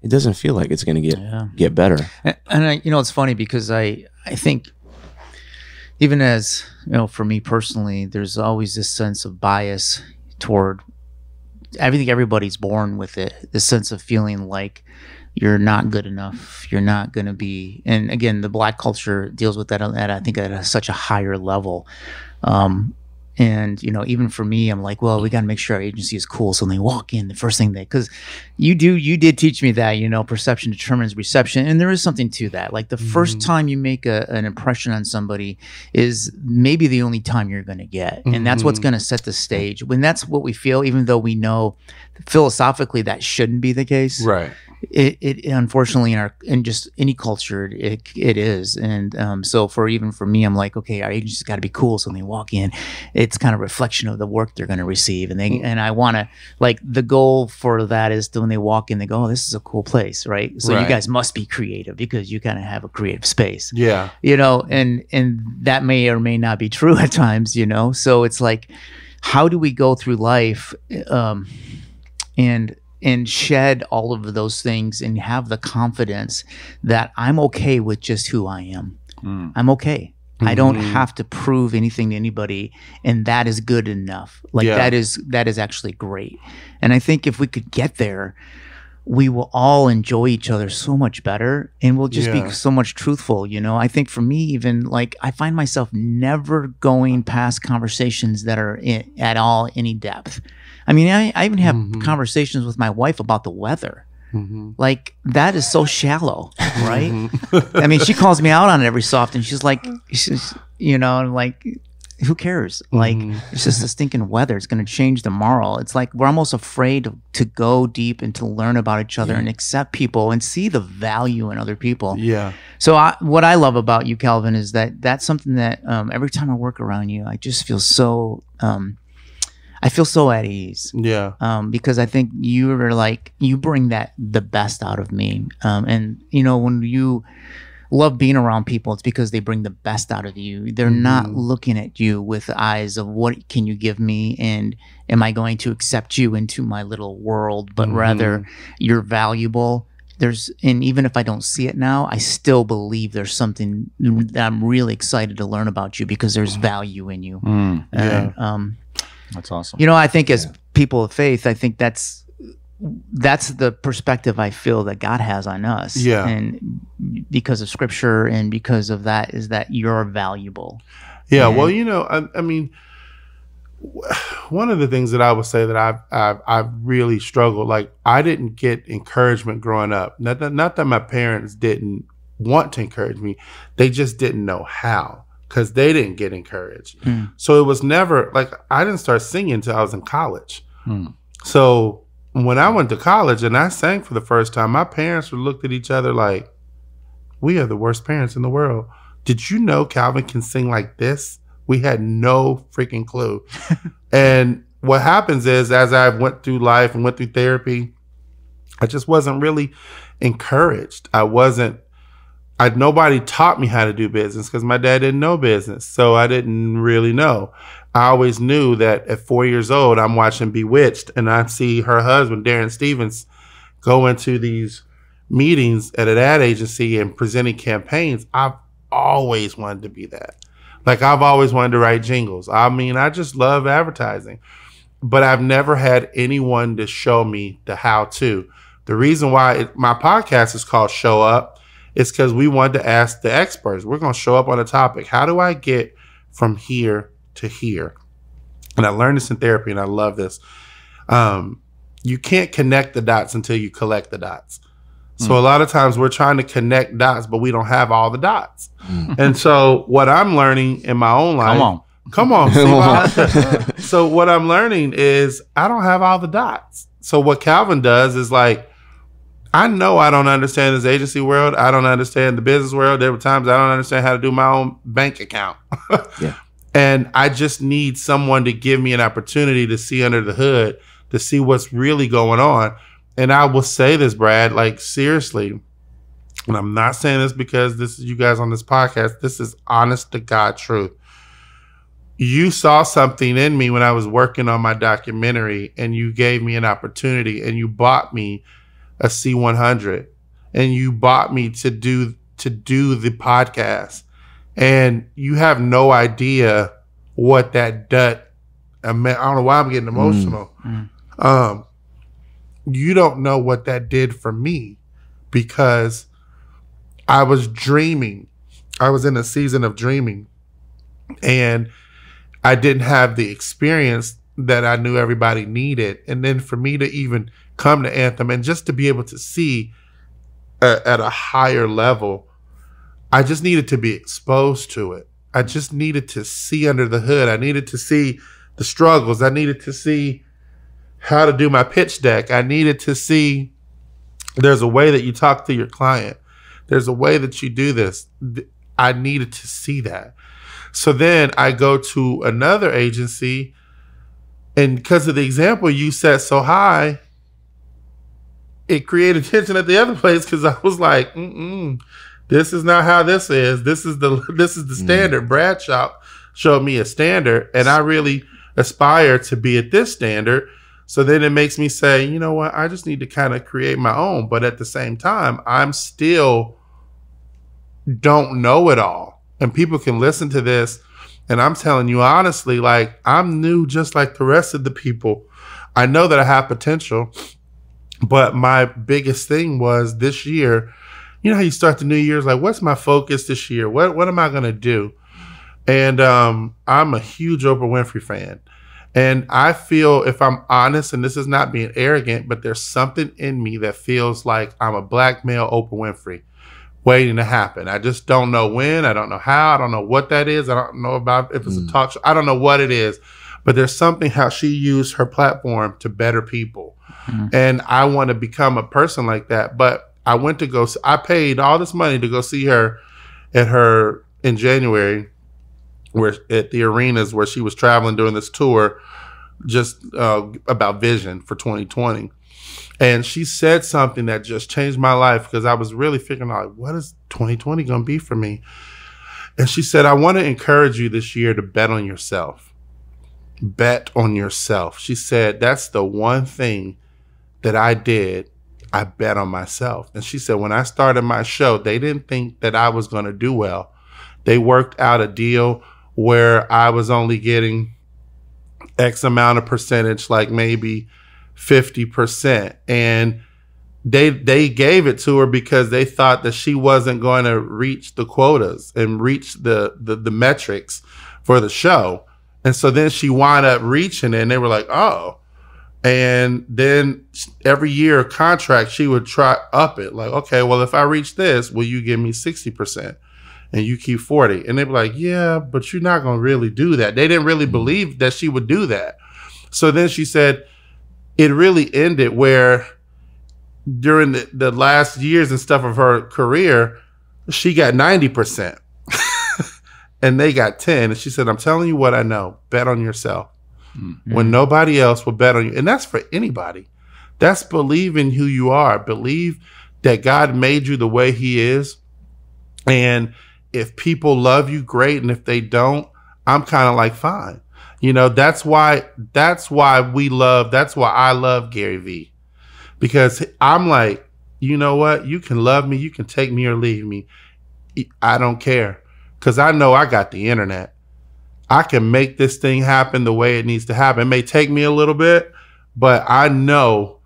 it doesn't feel like it's going to get better. And it's funny because I think even as, you know, for me personally, there's always this sense of bias toward, I think everybody's born with it, this sense of feeling like you're not good enough, you're not going to be, and again, the black culture deals with that I think at such a higher level. And, you know, even for me, I'm like, well, we got to make sure our agency is cool. So when they walk in, the first thing because you did teach me that, you know, perception determines reception. And there is something to that. Like the first time you make an impression on somebody is maybe the only time you're going to get. And that's what's going to set the stage. When that's what we feel, even though we know philosophically that shouldn't be the case. Right. It unfortunately in just any culture it is, and so for me, I'm like, okay, our agency's got to be cool. So when they walk in, it's kind of a reflection of the work they're going to receive, and I want to, like, the goal for that is to, when they walk in, they go, oh, this is a cool place, right? So you guys must be creative because you kind of have a creative space, you know, and that may or may not be true at times, you know. So it's like, how do we go through life, and shed all of those things and have the confidence that I'm okay with just who I am. I'm okay. I don't have to prove anything to anybody, and that is good enough. Like that is actually great. And I think if we could get there, we will all enjoy each other so much better, and we'll just be so much truthful, you know. I think for me, even, like, I find myself never going past conversations that are at all any depth. I mean, I even have conversations with my wife about the weather. Like, that is so shallow, right? I mean, she calls me out on it every so often. She's like, you know, like, who cares? Like, it's just the stinking weather. It's going to change tomorrow. It's like we're almost afraid to go deep and to learn about each other and accept people and see the value in other people. Yeah. So what I love about you, Calvin, is that's something that every time I work around you, I just feel so I feel so at ease. Yeah. Because I think you bring the best out of me. And, you know, when you love being around people, it's because they bring the best out of you. They're not looking at you with the eyes of what can you give me and am I going to accept you into my little world, but rather you're valuable. And even if I don't see it now, I still believe there's something that I'm really excited to learn about you because there's value in you. And, that's awesome. You know, I think as people of faith, I think that's the perspective I feel that God has on us. Yeah. And because of Scripture and because of that is that you're valuable. Yeah. Well, you know, I mean, one of the things that I would say that I've really struggled, like, I didn't get encouragement growing up. Not that my parents didn't want to encourage me. They just didn't know how. because they didn't get encouraged. So it was never like I didn't start singing until I was in college. So when I went to college and I sang for the first time, my parents looked at each other like, we are the worst parents in the world. Did you know Calvin can sing like this? We had no freaking clue. And what happens is, as I went through life and went through therapy, I just wasn't really encouraged. Nobody taught me how to do business because my dad didn't know business. So I didn't really know. I always knew that at 4 years old, I'm watching Bewitched and I see her husband, Darren Stevens, go into these meetings at an ad agency and presenting campaigns. I've always wanted to be that. Like I've always wanted to write jingles. I mean, I just love advertising, but I've never had anyone to show me the how to. The reason why my podcast is called Show Up is because we wanted to ask the experts. We're going to show up on a topic. How do I get from here to here? And I learned this in therapy and I love this. You can't connect the dots until you collect the dots. So a lot of times we're trying to connect dots, but we don't have all the dots. And so what I'm learning in my own life, come on. So what I'm learning is I don't have all the dots. So what Calvin does is like, I know I don't understand this agency world. I don't understand the business world. There were times I don't understand how to do my own bank account. And I just need someone to give me an opportunity to see under the hood, to see what's really going on. And I will say this, Brad, like seriously, and I'm not saying this because this is you guys on this podcast. This is honest to God truth. You saw something in me when I was working on my documentary and you gave me an opportunity and you bought me a C100 and you bought me to do the podcast. And you have no idea what that done. I don't know why I'm getting emotional. You don't know what that did for me because I was dreaming. I was in a season of dreaming and I didn't have the experience that I knew everybody needed. And then for me to even come to Anthem and just to be able to see at a higher level, I just needed to be exposed to it. I just needed to see under the hood. I needed to see the struggles. I needed to see how to do my pitch deck. I needed to see there's a way that you talk to your client. There's a way that you do this. I needed to see that. So then I go to another agency, and because of the example you set so high, it created tension at the other place because I was like, this is not how this is. This is the standard. Bradshaw showed me a standard, and I really aspire to be at this standard. So then it makes me say, you know what? I just need to kind of create my own. But at the same time, I'm still don't know it all. And people can listen to this. And I'm telling you honestly, like I'm new just like the rest of the people. I know that I have potential. But my biggest thing was this year, you know how you start the new year's like, what's my focus this year? What am I going to do? And I'm a huge Oprah Winfrey fan. And I feel, if I'm honest, and this is not being arrogant, but there's something in me that feels like I'm a black male Oprah Winfrey waiting to happen. I just don't know when. I don't know how. I don't know what that is. I don't know about if it's a talk show. I don't know what it is. But there's something how she used her platform to better people. And I want to become a person like that. But I went to go, I paid all this money to go see her in January, where at the arenas where she was traveling doing this tour just about vision for 2020. And she said something that just changed my life because I was really figuring out, like, what is 2020 going to be for me? And she said, I want to encourage you this year to bet on yourself. Bet on yourself. She said, that's the one thing that I did. I bet on myself. And she said, when I started my show, they didn't think that I was going to do well. They worked out a deal where I was only getting X amount of percentage, like maybe 50%. And they gave it to her because they thought that she wasn't going to reach the quotas and reach the metrics for the show. And so then she wound up reaching it and they were like, oh. And then every year contract, she would try up it. Like, okay, well, if I reach this, will you give me 60%? and you keep 40. And they'd be like, yeah, but you're not going to really do that. They didn't really believe that she would do that. So then she said it really ended where during the last years and stuff of her career, she got 90% and they got 10. And she said, I'm telling you what I know. Bet on yourself. Mm-hmm. When nobody else will bet on you. And that's for anybody. That's believe in who you are. Believe that God made you the way he is. And if people love you, great. And if they don't, I'm kind of like, fine. You know, that's why I love Gary Vee. Because I'm like, you know what? You can love me. You can take me or leave me. I don't care. Because I know I got the internet. I can make this thing happen the way it needs to happen. It may take me a little bit, but I know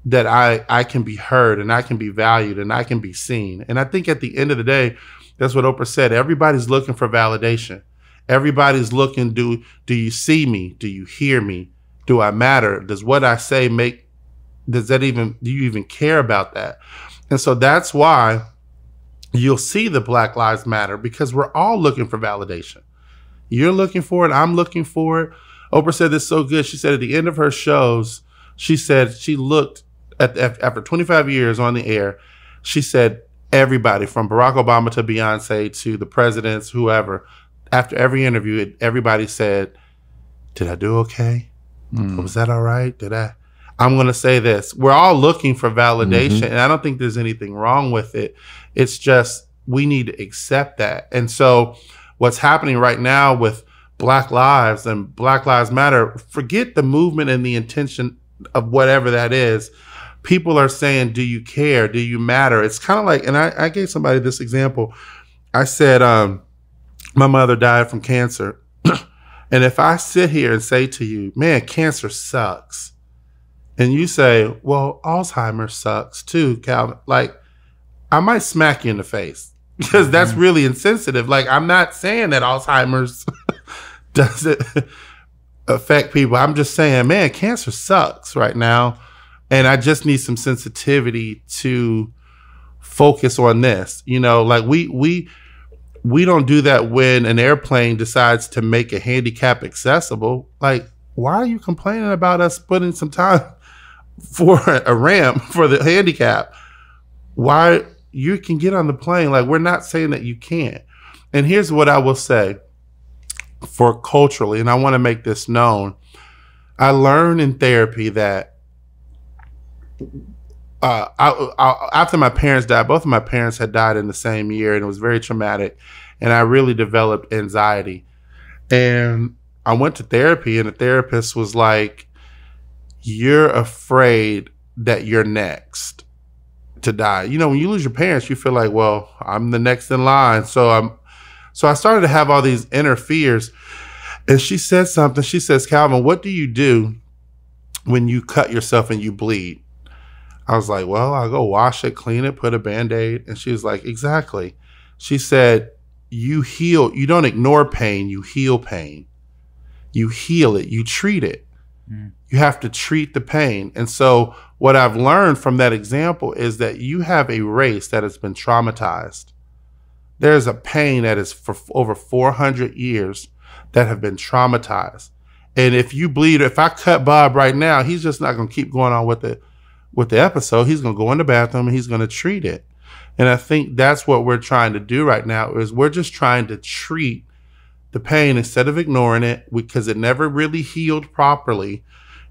that I can be heard and I can be valued and I can be seen. And I think at the end of the day, that's what Oprah said. Everybody's looking for validation. Everybody's looking, do you see me? Do you hear me? Do I matter? Does what I say do you even care about that? And so that's why you'll see the Black Lives Matter, because we're all looking for validation. You're looking for it. I'm looking for it. Oprah said this so good. She said at the end of her shows, she said she looked after 25 years on the air, she said everybody from Barack Obama to Beyonce to the presidents, whoever, after every interview, everybody said, did I do okay? Was that all right? I'm going to say this. We're all looking for validation, and I don't think there's anything wrong with it. It's just we need to accept that. And so what's happening right now with Black Lives and Black Lives Matter, forget the movement and the intention of whatever that is. People are saying, do you care? Do you matter? It's kind of like, and I gave somebody this example. I said, my mother died from cancer. And if I sit here and say to you, man, cancer sucks. And you say, well, Alzheimer's sucks too, Calvin. Like, I might smack you in the face because that's really insensitive. Like, I'm not saying that Alzheimer's doesn't affect people. I'm just saying, man, cancer sucks right now. And I just need some sensitivity to focus on this. You know, like we don't do that when an airplane decides to make a handicap accessible. Like, why are you complaining about us putting some time for a ramp for the handicap? Why you can get on the plane? Like, we're not saying that you can't. And here's what I will say for culturally, and I want to make this known. I learned in therapy that after my parents died, both of my parents had died in the same year, and it was very traumatic. And I really developed anxiety. And I went to therapy, and the therapist was like, you're afraid that you're next to die. You know, when you lose your parents, you feel like, well, I'm the next in line. So I started to have all these inner fears. And she said something. She says, Calvin, what do you do when you cut yourself and you bleed? I was like, well, I'll go wash it, clean it, put a Band-Aid. And she was like, exactly. She said, you heal. You don't ignore pain. You heal pain. You heal it. You treat it. You have to treat the pain. And so what I've learned from that example is that you have a race that has been traumatized. There's a pain that is for over 400 years that have been traumatized. And if you bleed, if I cut Bob right now, he's just not going to keep going on with the episode. He's going to go in the bathroom and he's going to treat it. And I think that's what we're trying to do right now is we're just trying to treat the pain instead of ignoring it, because it never really healed properly.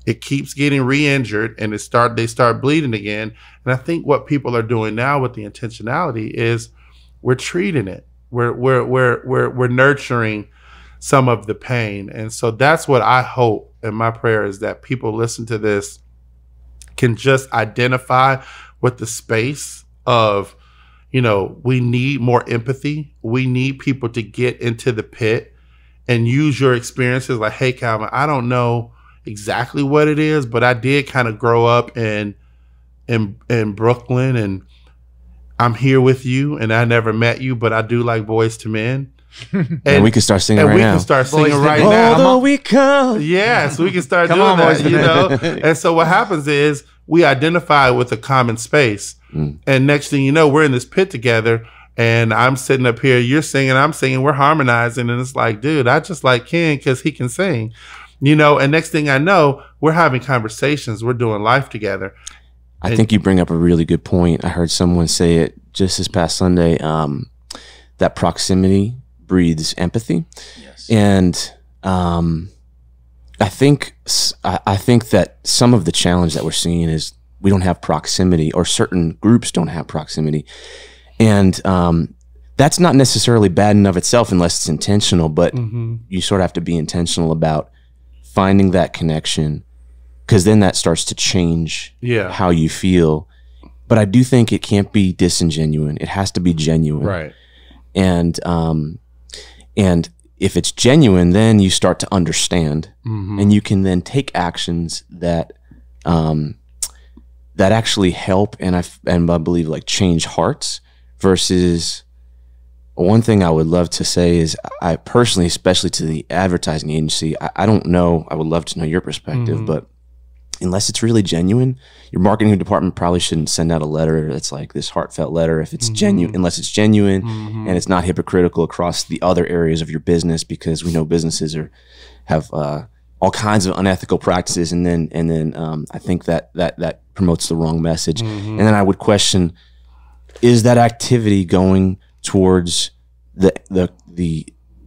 It keeps getting re-injured and they start bleeding again. And I think what people are doing now with the intentionality is we're treating it. We're nurturing some of the pain. And so that's what I hope, and my prayer is that people listen to this can just identify with the space of, you know, we need more empathy. We need people to get into the pit and use your experiences. Like, hey, Calvin, I don't know exactly what it is, but I did kind of grow up in Brooklyn, and I'm here with you, and I never met you, but I do like Boyz II Men. And we can start singing right now. And we can start singing right now. Although we come. Yes, we can start doing that, you know? And so what happens is we identify with a common space. And next thing you know, we're in this pit together, And I'm sitting up here, you're singing, I'm singing, we're harmonizing. And it's like, dude, I just like Ken because he can sing, you know. And next thing I know, we're having conversations. We're doing life together. I think you bring up a really good point. I heard someone say it just this past Sunday, that proximity breeds empathy. Yes. And I think that some of the challenge that we're seeing is we don't have proximity, or certain groups don't have proximity. And that's not necessarily bad in of itself unless it's intentional, but you sort of have to be intentional about finding that connection, because then that starts to change how you feel. But I do think it can't be disingenuous. It has to be genuine. Right. And if it's genuine, then you start to understand, and you can then take actions that that actually help and I believe like change hearts. Versus, one thing I would love to say is, I personally, especially to the advertising agency, I don't know, I would love to know your perspective, but unless it's really genuine, your marketing department probably shouldn't send out a letter that's like this heartfelt letter if it's genuine, unless it's genuine and it's not hypocritical across the other areas of your business, because we know businesses have all kinds of unethical practices, and then I think that promotes the wrong message. And then I would question, is that activity going towards is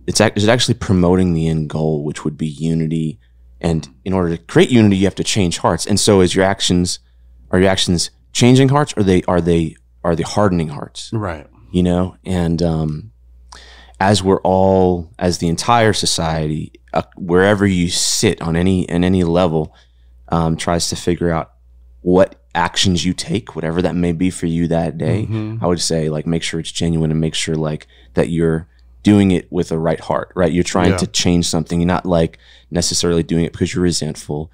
it actually promoting the end goal, which would be unity? And in order to create unity, you have to change hearts. And so, are your actions changing hearts, or are they hardening hearts? Right. You know, and as the entire society, wherever you sit on any level, tries to figure out what actions you take, whatever that may be for you that day, I would say, like, make sure it's genuine, and make sure like that you're doing it with a right heart, right? You're trying to change something. You're not like necessarily doing it because you're resentful,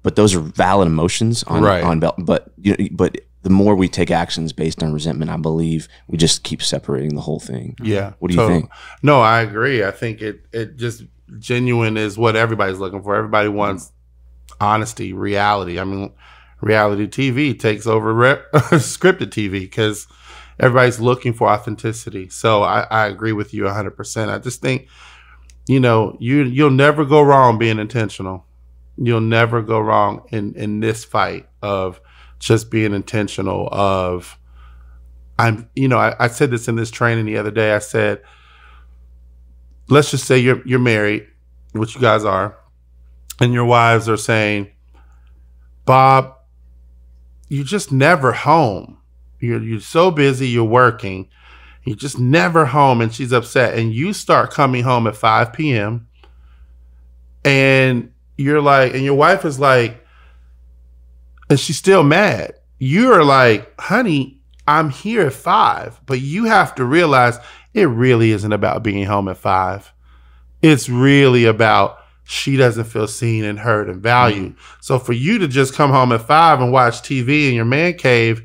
but those are valid emotions but the more we take actions based on resentment, I believe we just keep separating the whole thing. Yeah. What do you think? No, I agree. I think it just, genuine is what everybody's looking for. Everybody wants honesty, reality. I mean, reality TV takes over scripted TV because everybody's looking for authenticity. So I agree with you 100%. I just think, you know, you'll never go wrong being intentional. You'll never go wrong in this fight of just being intentional of, I said this in this training the other day. I said, let's just say you're married, which you guys are, and your wives are saying, Bob, you're just never home. You're so busy, you're working, you're just never home, and she's upset. And you start coming home at 5 p.m. and you're like, and your wife is like, and she's still mad. You're like, honey, I'm here at 5, but you have to realize it really isn't about being home at 5. It's really about she doesn't feel seen and heard and valued. So for you to just come home at 5 and watch TV in your man cave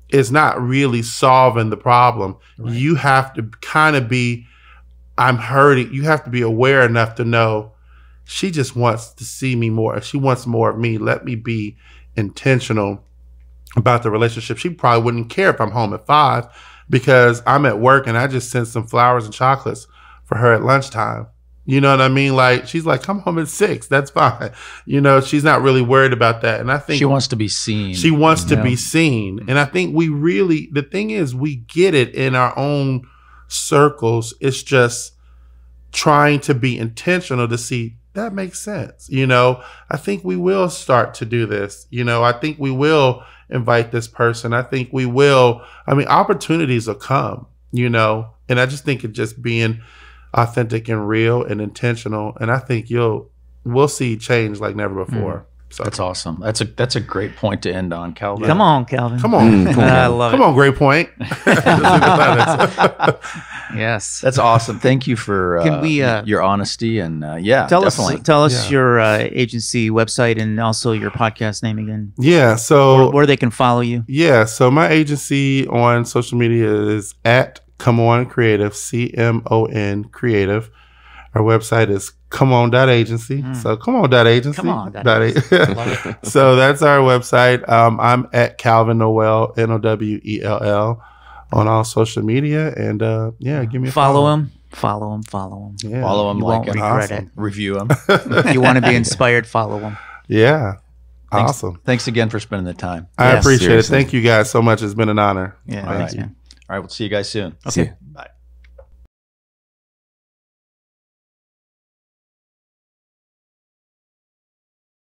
is not really solving the problem. Right. You have to kind of be, I'm hurting. You have to be aware enough to know she just wants to see me more. She wants more of me. Let me be intentional about the relationship. She probably wouldn't care if I'm home at 5 because I'm at work and I just sent some flowers and chocolates for her at lunchtime. You know what I mean? Like, she's like, come home at 6. That's fine. You know, she's not really worried about that. And I think she wants to be seen. She wants to be seen. And I think the thing is, we get it in our own circles. It's just trying to be intentional to see that makes sense. You know, I think we will start to do this. You know, I think we will invite this person. I think we will. I mean, opportunities will come, you know, and I just think it just being authentic and real and intentional. And I think we'll see change like never before. So that's awesome. That's a great point to end on, Calvin. Come on, Calvin. Come on. I love it. Come on, great point. Yes. That's awesome. Thank you for your honesty and tell definitely. us your agency website and also your podcast name again. Yeah. So where they can follow you. Yeah. So my agency on social media is at Come On Creative, CMON Creative. Our website is comeon.agency. So comeon.agency. Come on. So that's our website. I'm at Calvin Noel, Nowell. on all social media. And give me a follow follow. him. Follow him. Follow him. Yeah. Follow him, You like won't him, regret Awesome. it. review him. If you want to be inspired, follow him. Yeah. Thanks, Awesome. Thanks again for spending the time. I Yeah, appreciate seriously. it. Thank you guys so much. It's been an honor. Yeah, All thanks, right. man. All right, we'll see you guys soon. See ya.